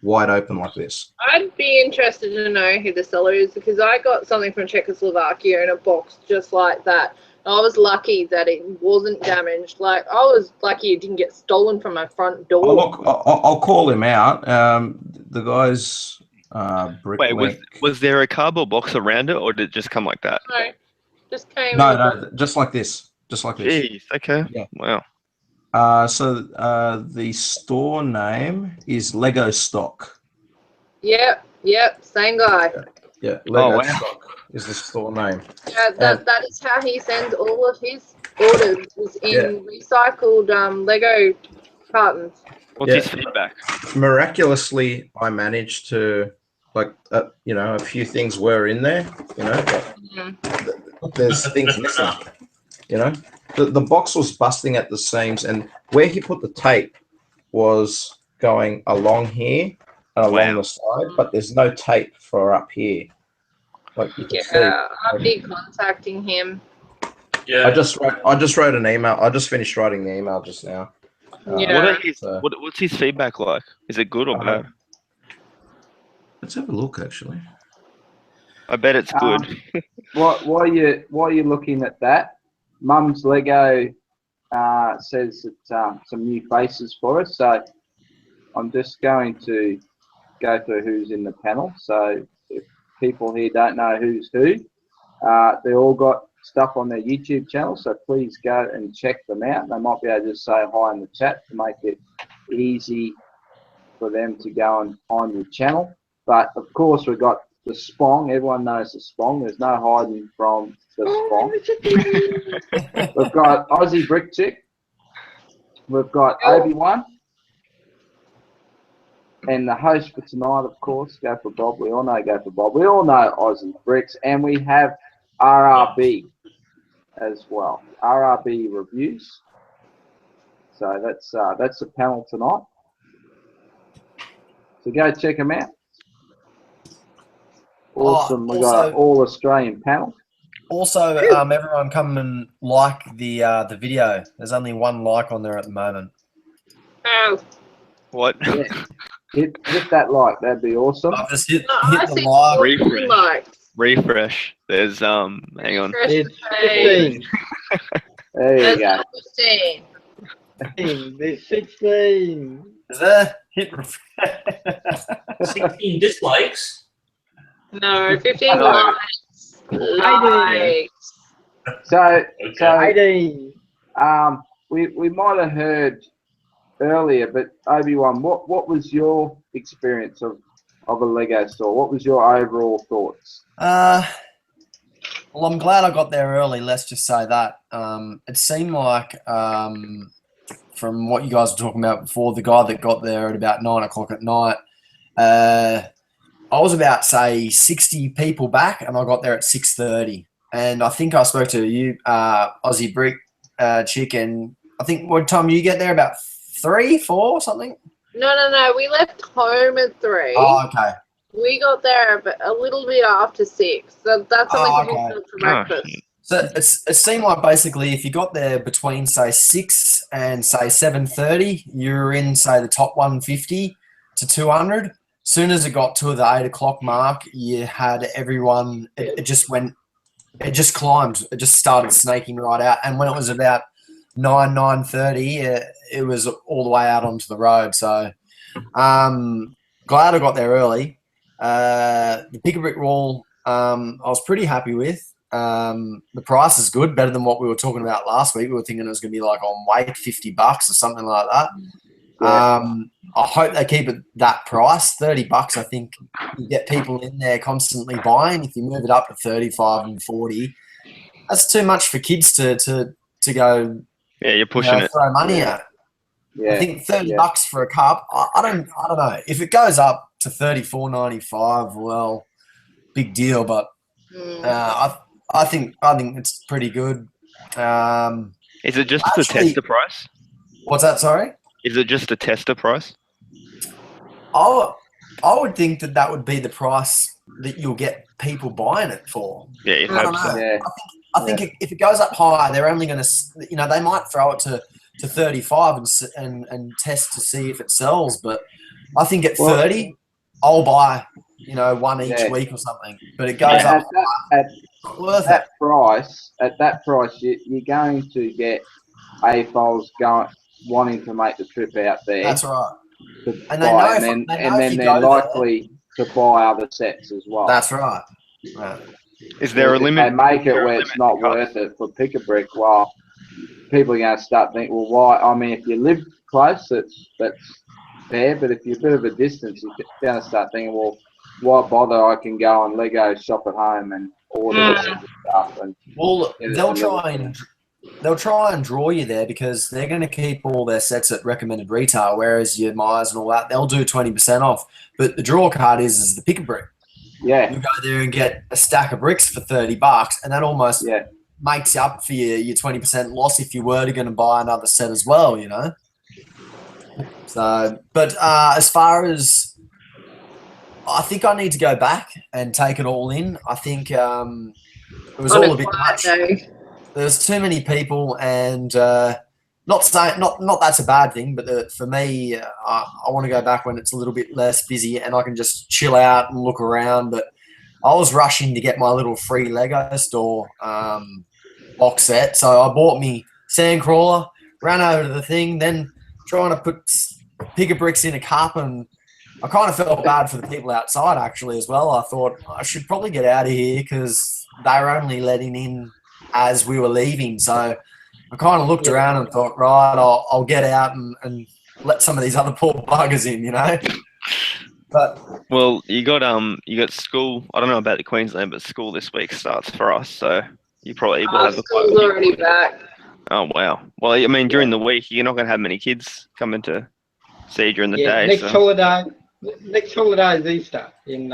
wide open like this. I'd be interested to know who the seller is because I got something from Czechoslovakia in a box just like that. I was lucky that it wasn't damaged. Like, I was lucky it didn't get stolen from my front door. Oh, look, I'll call him out. The guy's Wait, Bricklink. was there a cardboard box around it, or did it just come like that? No, just came in a No, box. just like this. Just like this. Jeez. Okay. Yeah. Wow. So the store name is Lego Stock. Yep, same guy. Yeah, Lego wow. Stock is the store name. Yeah, that is how he sends all of his orders is in recycled Lego cartons. What's his feedback? Miraculously, I managed to, like, a few things were in there, but there's things missing, The box was busting at the seams, and where he put the tape was going along here and along the side, but there's no tape for up here. Like you can see. I'll be contacting him. Yeah. I just wrote an email. I just finished writing the email just now. Yeah. What's his feedback like? Is it good or bad? Let's have a look, actually. I bet it's good. While you're looking at that, Mum's Lego says that some new faces for us. So I'm just going to go through who's in the panel. So if people here don't know who's who, they all got stuff on their YouTube channel. So please go and check them out. They might be able to just say hi in the chat to make it easy for them to go and find your channel. But of course, we've got the Spong. Everyone knows the Spong. There's no hiding from the Spong. We've got Aussie Brick Chick. We've got Obi-Wan. And the host for tonight, of course, Go for Bob. We all know Go for Bob. We all know Aussie Bricks. And we have RRB as well. RRB Reviews. So that's the panel tonight. So go check them out. Awesome. We got an all Australian panel. Also, everyone come and like the video. There's only one like on there at the moment. Oh. What? Yeah. Hit that like. That'd be awesome. I've just hit I the see like. 14 likes. Refresh. There's hang on. Refresh It's the page. 15. There you go. There's 15. There's 16. Is there? Hit 16 dislikes. No, 15 Hello. likes. So 18. we might have heard earlier, but Obi-Wan, what was your experience of a Lego store? What was your overall thoughts? Well, I'm glad I got there early. Let's just say that. It seemed like, from what you guys were talking about before, the guy that got there at about 9 o'clock at night, I was about, say, 60 people back, and I got there at 6:30. And I think I spoke to you, Aussie Brick Chick, and I think what time you get there? About 3, 4, something? No. We left home at 3. Oh, okay. We got there a little bit after 6. So that's something okay. we for breakfast. So it seemed like basically if you got there between, say, 6 and, say, 7:30, you're in, say, the top 150 to 200. soon as it got to the 8 o'clock mark, you had everyone. It just went. It just climbed. It just started snaking right out. And when it was about 9:30, it was all the way out onto the road. So glad I got there early. The pick a brick wall, I was pretty happy with. The price is good, better than what we were talking about last week. We were thinking it was going to be like on weight $50 or something like that. Yeah. I hope they keep it that price, $30. I think you get people in there constantly buying. If you move it up to 35 and 40, that's too much for kids to go. Yeah, you're pushing it. Throw money at. Yeah. I think $30 for a cup. I don't know if it goes up to $34.95. Well, big deal, but I think it's pretty good. Is it just the tester price? What's that? Sorry. Is it just a tester price? I would think that would be the price that you'll get people buying it for. Yeah, you'd hope so. Yeah. I think if it goes up higher, they're only going to, they might throw it to 35 and test to see if it sells. But I think at 30, I'll buy, one each week or something. But it goes up at that price. At that price, you're going to get AFOLs wanting to make the trip out there. That's right. And then they're likely to buy other sets as well. That's right. Is there a limit? They make it where it's not worth it for pick a brick. Well, people are going to start thinking, well, why? I mean, if you live close, that's fair. But if you're a bit of a distance, you're going to start thinking, well, why bother? I can go and Lego shop at home and order stuff. And they'll try and draw you there because they're going to keep all their sets at recommended retail, whereas your Myers and all that, they'll do 20% off. But the draw card is the pick a brick. Yeah. You go there and get a stack of bricks for $30, and that almost makes up for your 20% loss if you were going to buy another set as well, So, but as far as, I think I need to go back and take it all in. I think it was all a bit much. There's too many people, and not that's a bad thing, but for me, I want to go back when it's a little bit less busy and I can just chill out and look around. But I was rushing to get my little free Lego store box set, so I bought me Sandcrawler, ran over to the thing, then trying to put pick a bricks in a cup, and I kind of felt bad for the people outside actually as well. I thought I should probably get out of here because they were only letting in as we were leaving, so I kind of looked around and thought, right, I'll get out and let some of these other poor buggers in, But well, you got school. I don't know about the Queensland, but school this week starts for us, so you probably will have school's already back. Oh wow! Well, I mean, during the week, you're not going to have many kids coming to see you during the day. Next holiday is Easter in.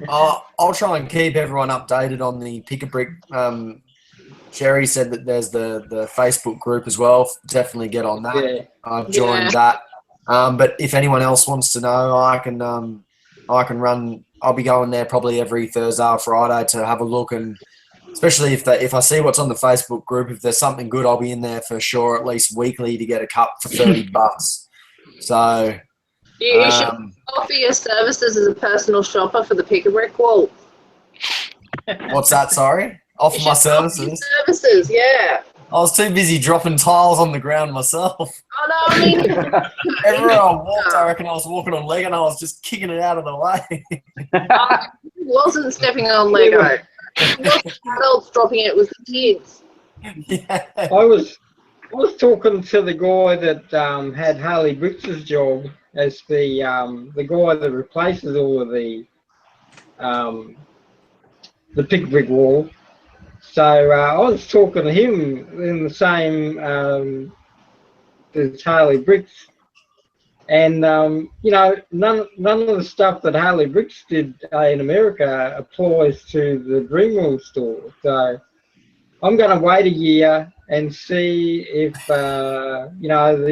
I'll try and keep everyone updated on the pick a brick. Sherry said that there's the Facebook group as well. Definitely get on that. Yeah. I've joined that. But if anyone else wants to know, I can run. I'll be going there probably every Thursday or Friday to have a look, and especially if I see what's on the Facebook group, if there's something good, I'll be in there for sure at least weekly to get a cup for $30. So. You should offer your services as a personal shopper for the pick a brick wall. What's that? Sorry, offer my services. Services, yeah. I was too busy dropping tiles on the ground myself. Oh no, I mean everywhere I walked, I reckon I was walking on Lego and I was just kicking it out of the way. I wasn't stepping on Lego. Adults dropping it was the kids. Yeah. I was talking to the guy that had Harley Bricks' job as the guy that replaces all of the pick brick wall. So I was talking to him in the same as Harley Bricks, and none of the stuff that Harley Bricks did in America applies to the Dreamworld store. So I'm going to wait a year and see if the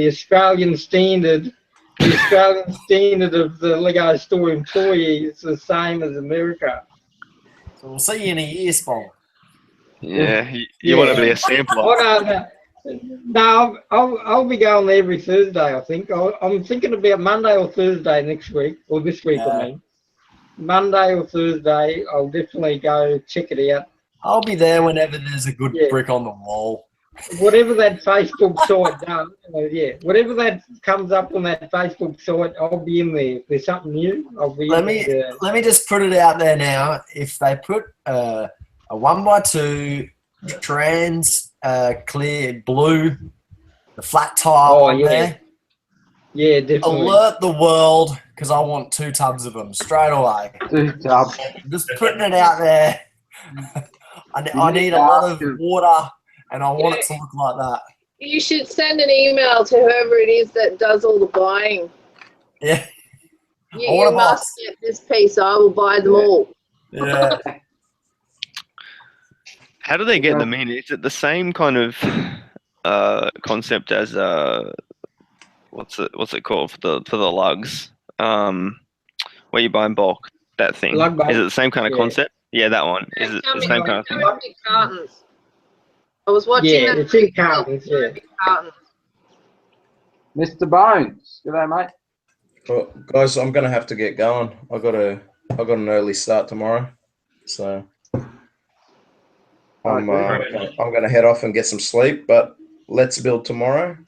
Australian standard of the Lego store employee is the same as America. So we'll see you in a year, Spong. Yeah, you want to be a sampler. No, I'll be going there every Thursday. I think I'm thinking about Monday or Thursday next week, or this week. Yeah. I mean, Monday or Thursday. I'll definitely go check it out. I'll be there whenever there's a good Yeah. brick on the wall. Whatever that Facebook site does, whatever that comes up on that Facebook site, I'll be in there. If there's something new, I'll be Let in me there. let me just put it out there now. If they put a 1x2 trans clear blue, the flat tile on there, Yeah, definitely. alert the world because I want 2 tubs of them straight away. 2 tubs. I'm just putting it out there. I need a lot of water, and I want it to look like that. You should send an email to whoever it is that does all the buying. Yeah. You must get this piece. I will buy them all. Yeah. How do they get them in? Is it the same kind of concept as what's it called for the lugs? Where you buy in bulk, that thing. Lug bulk. Is it the same kind of concept? Yeah, that one. Is it the same kind of thing? Big cartons. I was watching that. It's in cartons. Yeah. Big cartons. Mr. Bones. G'day, mate. Well, guys, I'm gonna have to get going. I got an early start tomorrow, so I'm gonna head off and get some sleep. But let's build tomorrow.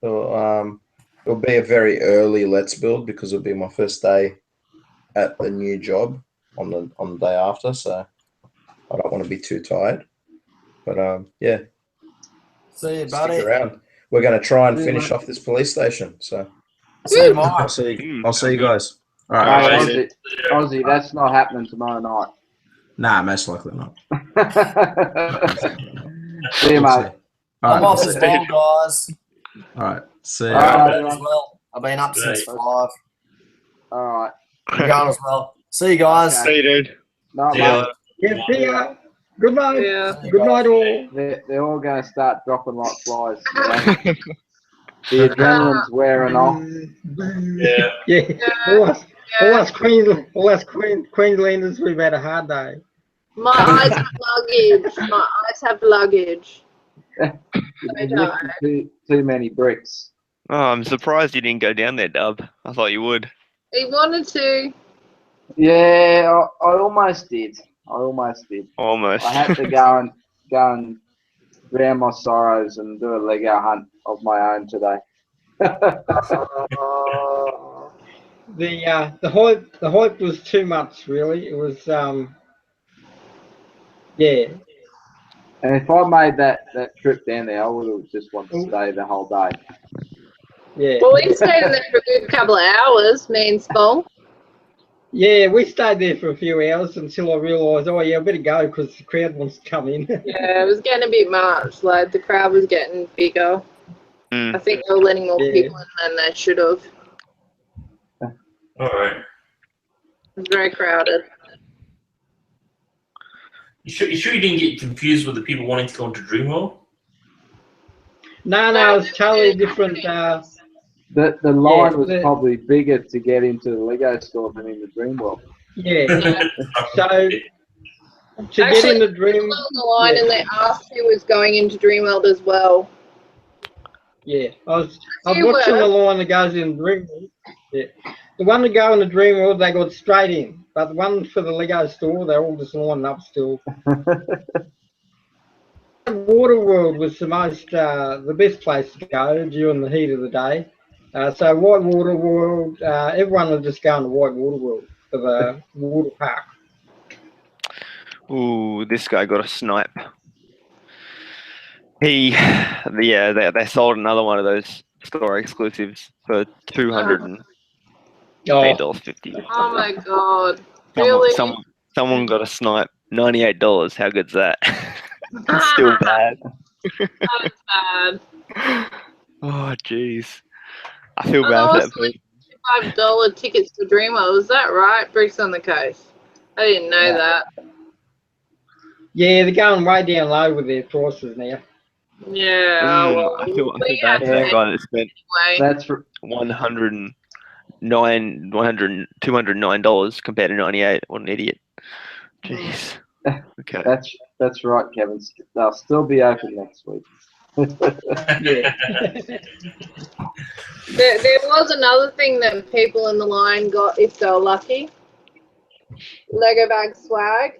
It'll be a very early let's build because it'll be my first day at the new job on the day after. So I don't want to be too tired. But yeah. See you, buddy. Stick around. We're gonna try and finish off this police station. So. See you tomorrow. I'll see you guys. All right. Aussie, that's not happening tomorrow night. Nah, most likely not. See you, mate. I'm off as well, guys. All right. See you. As well. I've been up since 5. All right. I'm going as well. See you guys. Okay. See you, dude. No, See ya. mate. Yeah, see ya. Good night. Yeah. Good night, all. They're all going to start dropping like flies. You know? The adrenaline's wearing off. Yeah. All us Queenslanders, we've had a hard day. My eyes have luggage. My eyes have luggage. You've lifted too many bricks. Oh, I'm surprised you didn't go down there, Dub. I thought you would. He wanted to. Yeah, I almost did. Almost. Almost. I had to go and drown my sorrows and do a Lego hunt of my own today. The hype was too much, really. It was yeah. And if I made that trip down there, I would have just wanted to stay the whole day. Yeah. Well, we stayed in there for a good couple of hours, me and Spong. Yeah, we stayed there for a few hours until I realised, oh yeah, I better go because the crowd wants to come in. Yeah, it was getting a bit much. Like the crowd was getting bigger. Mm. I think they were letting more people in than they should have. All right. It was very crowded. You sure you didn't get confused with the people wanting to go into Dreamworld? No, it's totally different. The line was probably bigger to get into the Lego store than in the Dream World. Yeah. So to Actually, get in the Dream, on the line, and they asked who was going into Dreamworld as well. yeah, I was watching the line that goes in Dreamworld. Yeah, the one that go in the Dreamworld, they got straight in, but the one for the Lego store, they're all just lining up still. Waterworld was the best place to go during the heat of the day. So White Water World, everyone was just going to White Water World for the water park. Ooh, this guy got a snipe. They sold another one of those store exclusives for $208.50. Oh my god! Really? Someone got a snipe. $98. How good's that? Still bad. That's bad. Oh jeez. I feel bad for that person. $5 tickets to Dreamworld. Was that right? Bricks on the coast. I didn't know that. Yeah, they're going way down low with their prices now. Yeah. I feel bad for that guy that spent That's for, $209 compared to 98. What an idiot. Jeez. Okay. that's right, Kevin. They'll still be open next week. Yeah. There was another thing that people in the line got if they were lucky. Lego bag swag.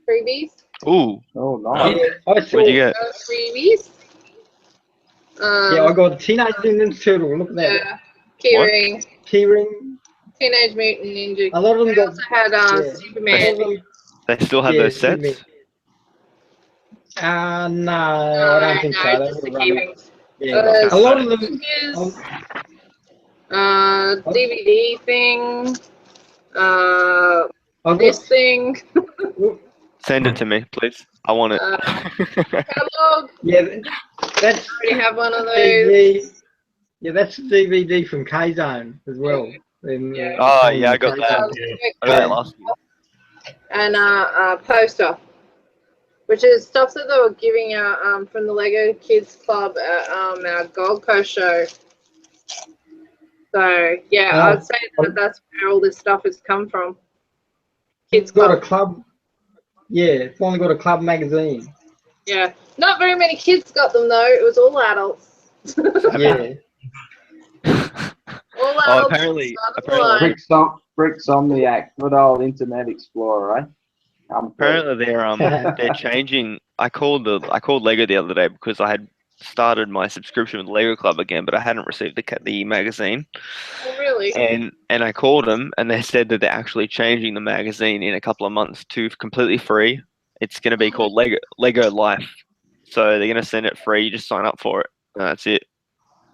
Freebies. Ooh, Oh, nice. Yeah, I saw. what'd you get? Freebies. Yeah, I got Teenage Mutant Ninja Turtle. Look at that. Yeah. Keyring. Keyring. Teenage Mutant Ninja. A lot of them They got. also had Yeah. A Superman. lot of them. They still have Yeah, those sets? No, I don't think so. They Just the would run it. keyrings. Yeah. A lot of them. Stickers, DVD thing. I've This got. thing. Send it to me, please. I want it. Catalog. Yeah, that's. I already have one of those. DVD. Yeah, that's the DVD from K Zone as well. Yeah. Oh, yeah, I got K that. Zone. I got that last year. And poster, which is stuff that they were giving out from the Lego Kids Club at our Gold Coast show. So yeah, I'd say that's where all this stuff has come from. Kids got Club. a club. Yeah, it's only got a club magazine. Yeah, not very many kids got them though. It was all adults. Yeah. All Oh, adults. apparently, Bricksomniac, good old Internet Explorer, eh? apparently they're changing. I called Lego the other day because I had started my subscription with Lego Club again, but I hadn't received the magazine. Oh, really? And I called them, and they said that they're actually changing the magazine in a couple of months to completely free. It's going to be called Lego Life. So they're going to send it free. You just sign up for it. And that's it.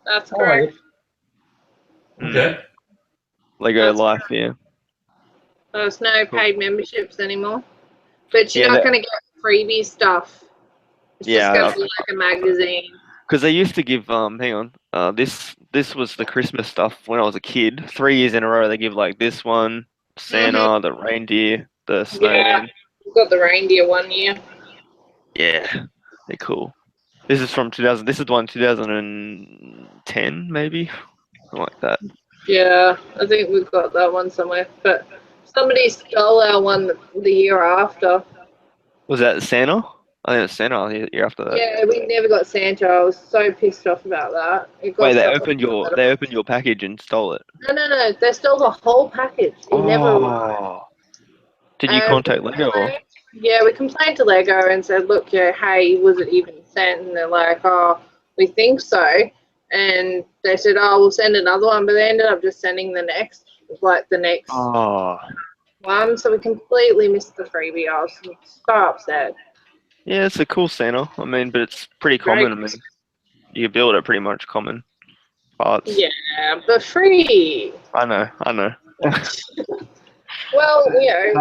That's correct. Okay. Lego That's Life, yeah. There's no paid memberships anymore. But you're Yeah, not going to get freebie stuff. It's just going to be like a magazine. Because they used to give hang on, this was the Christmas stuff when I was a kid. 3 years in a row they give like this one, Santa, the reindeer, the snowman. Yeah, we've got the reindeer one year. Yeah, they're cool. This is from 2000. This is the one 2010 maybe, something like that. Yeah, I think we've got that one somewhere. But somebody stole our one the year after. Was that Santa? I think it was Santa the year after that. Yeah, we never got Santa. I was so pissed off about that. Wait, they opened your package and stole it. No. They stole the whole package. It never arrived. Did you contact Lego? Yeah, we complained to Lego and said, look, hey, was it even sent? And they're like, oh, we think so. And they said, oh, we'll send another one. But they ended up just sending the next one. So we completely missed the freebie. I was so upset. Yeah, it's a cool Santa. I mean, but it's pretty common. I mean, you build it pretty much common parts. Yeah, but free. I know. Well, free,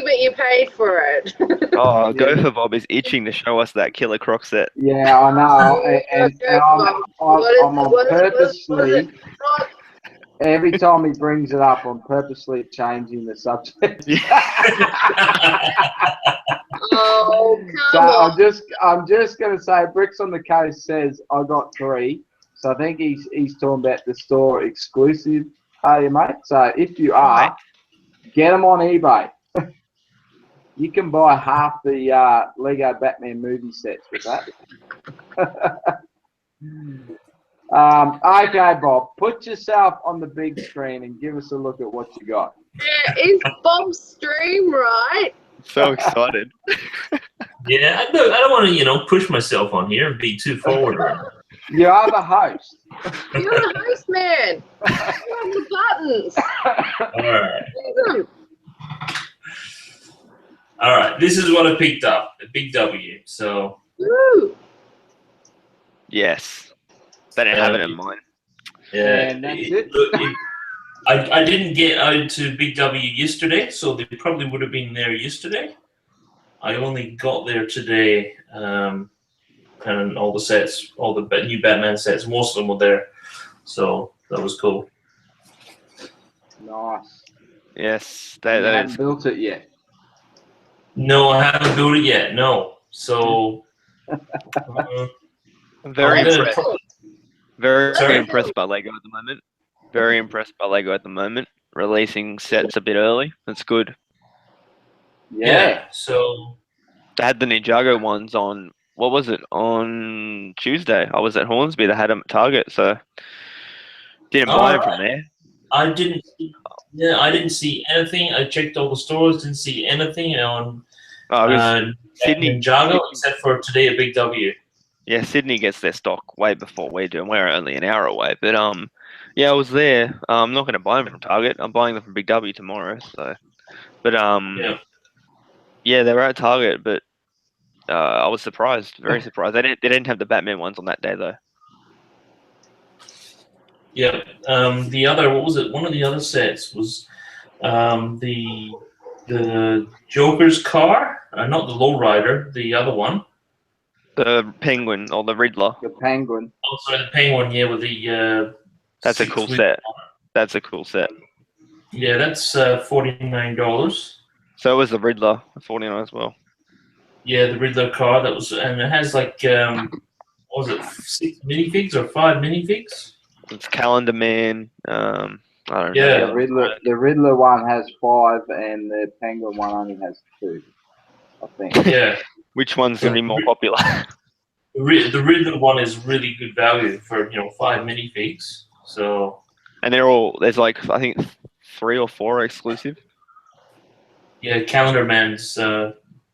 but you paid for it. Oh, Gopher Bob is itching to show us that Killer Croc set. Yeah, I know. And I'm on purposely, every time he brings it up, I'm purposely changing the subject. Oh, So come on. I'm just going to say, Bricks on the Coast says I got 3. So I think he's talking about the store exclusive, are you, mate? So if you are, get them on eBay. You can buy half the Lego Batman movie sets with that. Okay, Bob, put yourself on the big screen and give us a look at what you got. Yeah, is Bob's stream right? So excited. Yeah, I don't want to, push myself on here and be too forward. You are the host. You're the host, man. You have the buttons. All right. This is what I picked up. A big W. So. Woo. Yes. They didn't have it in mind. Yeah. And that's it. I didn't get out to Big W yesterday, so they probably would have been there yesterday. I only got there today, and all the sets, all the new Batman sets, most of them were there, so that was cool. Nice. Yes, You haven't built it yet. No, I haven't built it yet. No, so very impressed. Very Sorry? impressed by Lego at the moment. Very impressed by Lego at the moment. Releasing sets a bit early. That's good. Yeah. So they had the Ninjago ones on what was it, on Tuesday? I was at Hornsby. They had them at Target, so didn't buy them from there. I didn't. Yeah, I didn't see anything. I checked all the stores, didn't see anything on Sydney, Ninjago except for today at Big W. Yeah, Sydney gets their stock way before we do, and we're only an hour away. But yeah, I was there. I'm not going to buy them from Target. I'm buying them from Big W tomorrow. So, but yeah, they were at Target, but I was surprised, very surprised. They didn't have the Batman ones on that day though. Yeah. The other, what was it? One of the other sets was the Joker's car, not the Lowrider, the other one. The Penguin or the Riddler. The Penguin. Oh, sorry, the Penguin. Yeah, with the. That's a cool set. That's a cool set. Yeah, that's $49. So was the Riddler, $49 as well. Yeah, the Riddler car. That was, and it has like what was it, 6 minifigs or 5 minifigs? It's Calendar Man. I don't Yeah. know. The Riddler one has 5, and the Penguin one only has 2. I think. Yeah. Which one's going to be more popular? The Riddler one is really good value for 5 minifigs. So. And there's like, I think 3 or 4 exclusive. Yeah, Calendar Man's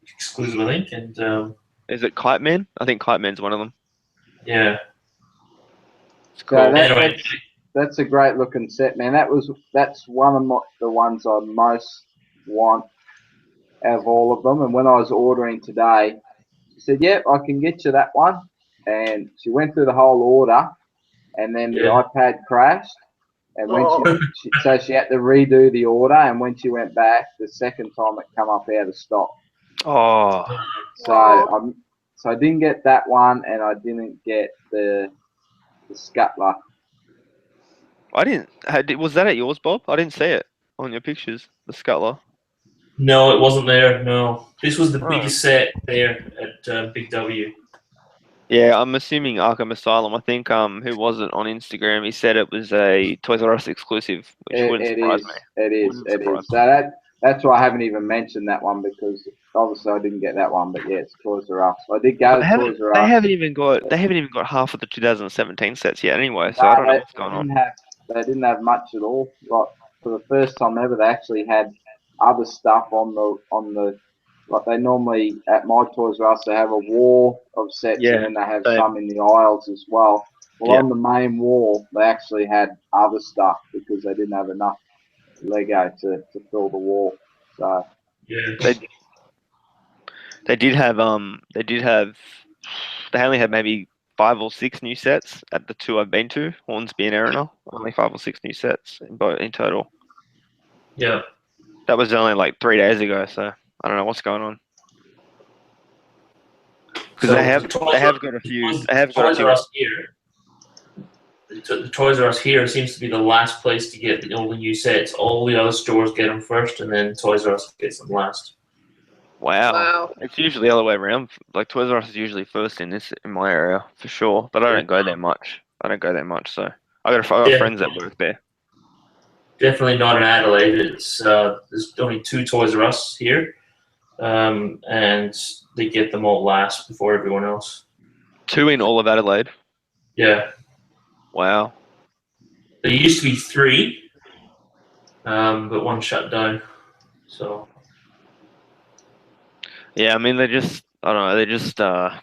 exclusive, I think, and is it Kite Man? I think Kite Man's one of them. Yeah. It's cool. So that's a great looking set, man. That's one of the ones I most want out of all of them. And when I was ordering today, she said, "Yep, I can get you that one." And she went through the whole order, and then the iPad crashed. And when so she had to redo the order, and when she went back, the second time it come up out of stock. Oh. So I didn't get that one, and I didn't get the Scuttler. I didn't. Was that at yours, Bob? I didn't see it on your pictures. The Scuttler. No, it wasn't there. No, this was the biggest set there at Big W. Yeah, I'm assuming Arkham Asylum. I think who was it on Instagram? He said it was a Toys R Us exclusive, which wouldn't surprise me. It is. So that's why I haven't even mentioned that one, because obviously I didn't get that one. But yeah, it's Toys R Us. I did go to Toys R Us. They haven't even got half of the 2017 sets yet. Anyway, so I don't know what's going on. They didn't have much at all. Like for the first time ever, they actually had other stuff on the. Like they normally at my Toys R Us, they have a wall of sets, and then they have some in the aisles as well. Well, on the main wall, they actually had other stuff because they didn't have enough Lego to fill the wall. So they did have they only had maybe 5 or 6 new sets at the 2 I've been to, Hornsby and Erina. Only 5 or 6 new sets in total. Yeah, that was only like 3 days ago. So I don't know what's going on. Because they have got a few. They have got a few. Here. The Toys R Us here seems to be the last place to get all the new sets. All the other stores get them first, and then Toys R Us gets them last. Wow. It's usually the other way around. Like Toys R Us is usually first in my area for sure, but I don't go there much. So I got friends that work there. Definitely not in Adelaide. It's there's only 2 Toys R Us here, and they get them all last before everyone else. 2 in all of Adelaide. Yeah. Wow. There used to be 3, but one shut down. So. Yeah, I mean I don't know.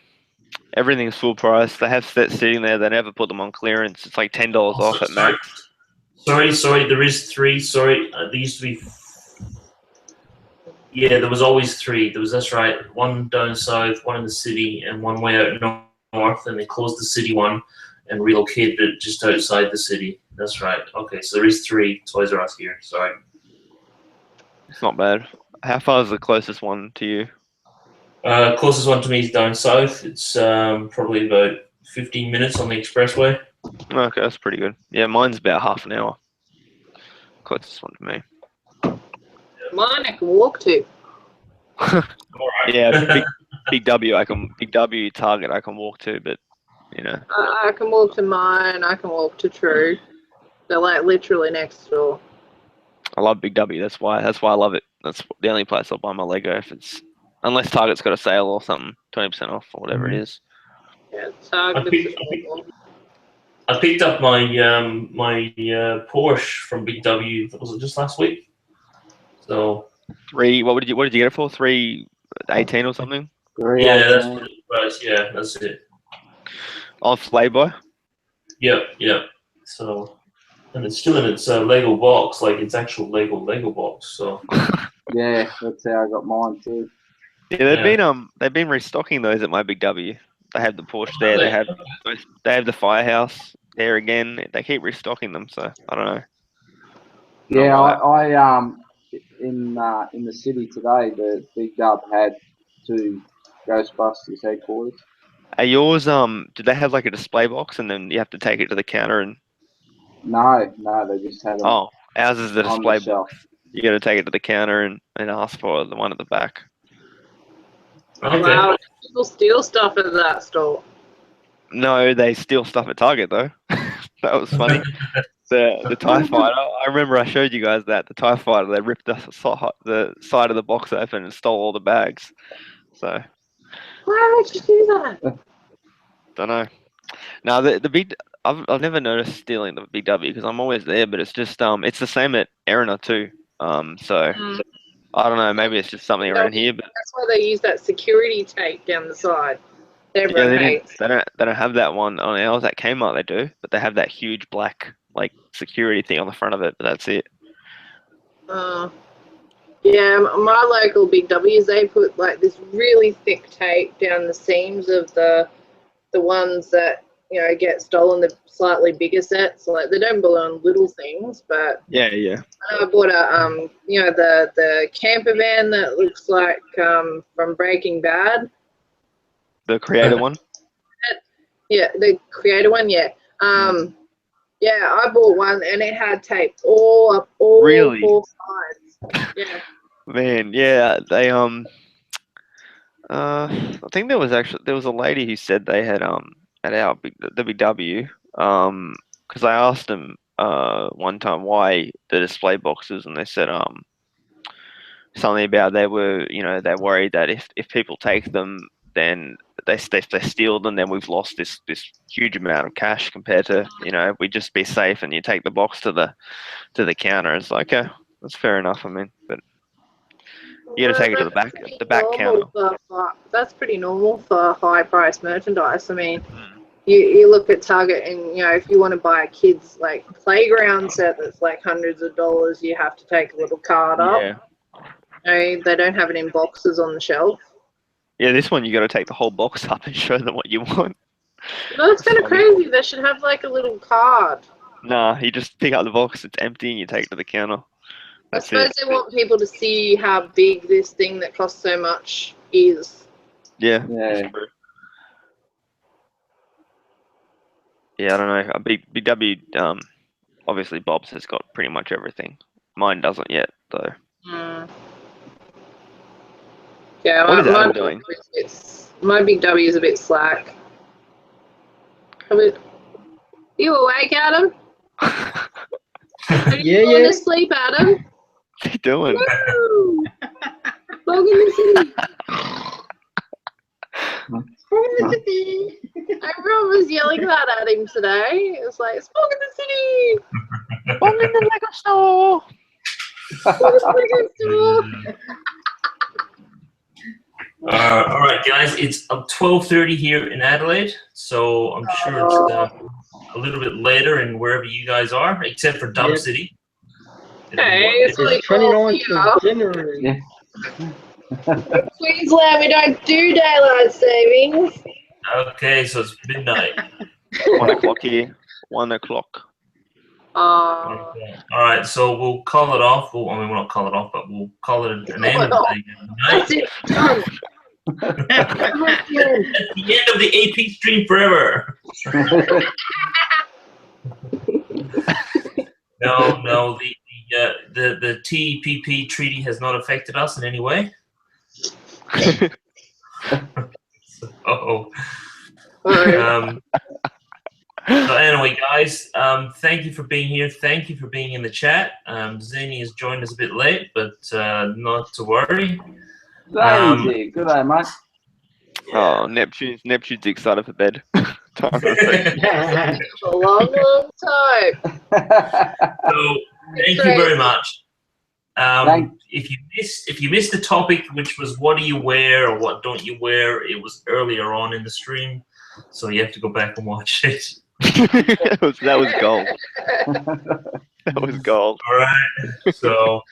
Everything's full price. They have sets sitting there. They never put them on clearance. It's like $10 off at max. Sorry. There is 3. Sorry, there used to be. Yeah, there was always 3. That's right. 1 down south, 1 in the city, and 1 way out north. And they closed the city one and relocated it just outside the city. That's right. Okay, so there is 3 Toys R Us here. Sorry. It's not bad. How far is the closest one to you? Closest one to me is down south. It's probably about 15 minutes on the expressway. Okay, that's pretty good. Yeah, mine's about half an hour. Closest one to me. Mine I can walk to. Yeah, Big W Target I can walk to, but you know. I can walk to mine. I can walk to True. They're like literally next door. I love Big W. That's why I love it. That's the only place I'll buy my Lego if it's unless Target's got a sale or something, 20% off or whatever it is. Yeah, I Target. picked up my Porsche from Big W. Was it just last week? So What did you get it for? 318 or something? yeah, that's what it was. Yeah, that's it. Off Playboy. Yep. So, and it's still in its Lego box, like its actual Lego box. So Yeah, that's how I got mine too. Yeah, they've been restocking those at my Big W. They have the Porsche there. They have the Firehouse there again. They keep restocking them, so I don't know. Yeah, I in the city today, the Big Dub had 2 Ghostbusters headquarters. Are yours do they have like a display box and then you have to take it to the counter and No, they just had them. Oh, ours is the on the display shelf. box. You gotta take it to the counter and ask for the one at the back. okay. Wow, people steal stuff at that store. No, they steal stuff at Target though. That was funny. The TIE Fighter, I remember I showed you guys that. The TIE Fighter, they ripped the side of the box open and stole all the bags. So, Why would you do that? don't know. Now, the big, I've never noticed stealing the Big W because I'm always there, but it's just, it's the same at Erina too. So, I don't know, maybe it's just something around here, but That's why they use that security tape down the side. Everyone hates. they don't have that one on ours at Kmart. They do, but they have that huge black like security thing on the front of it. But that's it. Yeah, my local Big W's, they put like this really thick tape down the seams of the ones that get stolen, the slightly bigger sets. Like they don't belong little things, but Yeah. I bought a the camper van that looks like from Breaking Bad. The creator one. Yeah, the creator one. Yeah. Yeah, I bought one and it had tape all up all Really? 4 sides. Yeah. Man, yeah, they I think there was a lady who said they had at our the Big W because I asked them one time why the display boxes and they said something about they're worried that if people take them then if they steal them then we've lost this huge amount of cash compared to if we just be safe and you take the box to the counter. It's like that's fair enough. I mean, but you got to take it to the back counter. That's pretty normal for high-priced merchandise. I mean, you look at Target and, if you want to buy a kid's, like, playground set that's, like, hundreds of dollars, you have to take a little card up. They don't have it in boxes on the shelf. Yeah, this one you got to take the whole box up and show them what you want. That's kind of crazy. They should have, like, a little card. Nah, you just pick up the box, it's empty, and you take it to the counter. I suppose they want people to see how big this thing that costs so much is. Yeah. Yeah, I don't know. Big W, obviously Bob's has got pretty much everything. Mine doesn't yet, though. Yeah, what is Adam doing? My Big W is a bit slack. You awake, Adam? Are you falling asleep, Adam? What's he doing? Woo! Welcome to Sydney. Everyone was yelling that at him today. It was like, it's welcome to Sydney. Welcome to the Lego store. All right, guys. It's 12:30 here in Adelaide, so I'm sure it's a little bit later in wherever you guys are, except for Dub City. Hey, it's 29th of January. Queensland, we don't do daylight savings. Okay, so it's midnight. 1 o'clock here. 1 o'clock. All right, so we'll call it off. We'll not call it off, but we'll call it an end of the night. That's it. Done. At the end of the AP stream forever. No, the TPP treaty has not affected us in any way. So anyway, guys, thank you for being here. Thank you for being in the chat. Zeni has joined us a bit late, but not to worry. Daisy, good day, mate. Oh, Neptune's excited for bed. Time for the A long, long time. So thank you very much. Thank- If you missed the topic, which was what do you wear or what don't you wear, it was earlier on in the stream, so you have to go back and watch it. that was gold. That was gold. All right. So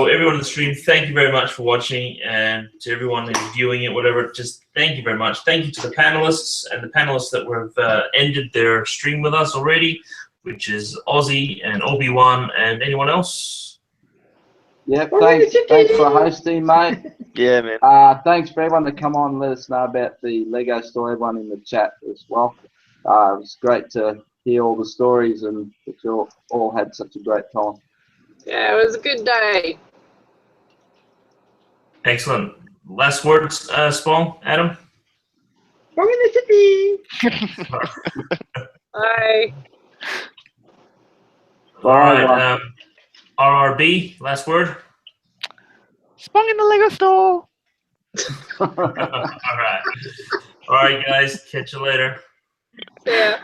everyone in the stream, thank you very much for watching, and to everyone who's viewing it, whatever, just thank you very much. Thank you to the panelists and the panelists that have ended their stream with us already, which is Aussie and Obi-Wan and anyone else. Yeah, thanks for hosting, mate. Yeah, man. Thanks for everyone to come on and let us know about the Lego store, everyone in the chat as well. It was great to hear all the stories and that you all had such a great time. Yeah, it was a good day. Excellent. Last words, Spawn, Adam? We're in the city. Bye. All right. RRB, last word? Sprung in the Lego store. All right. All right, guys. Catch you later. Yeah.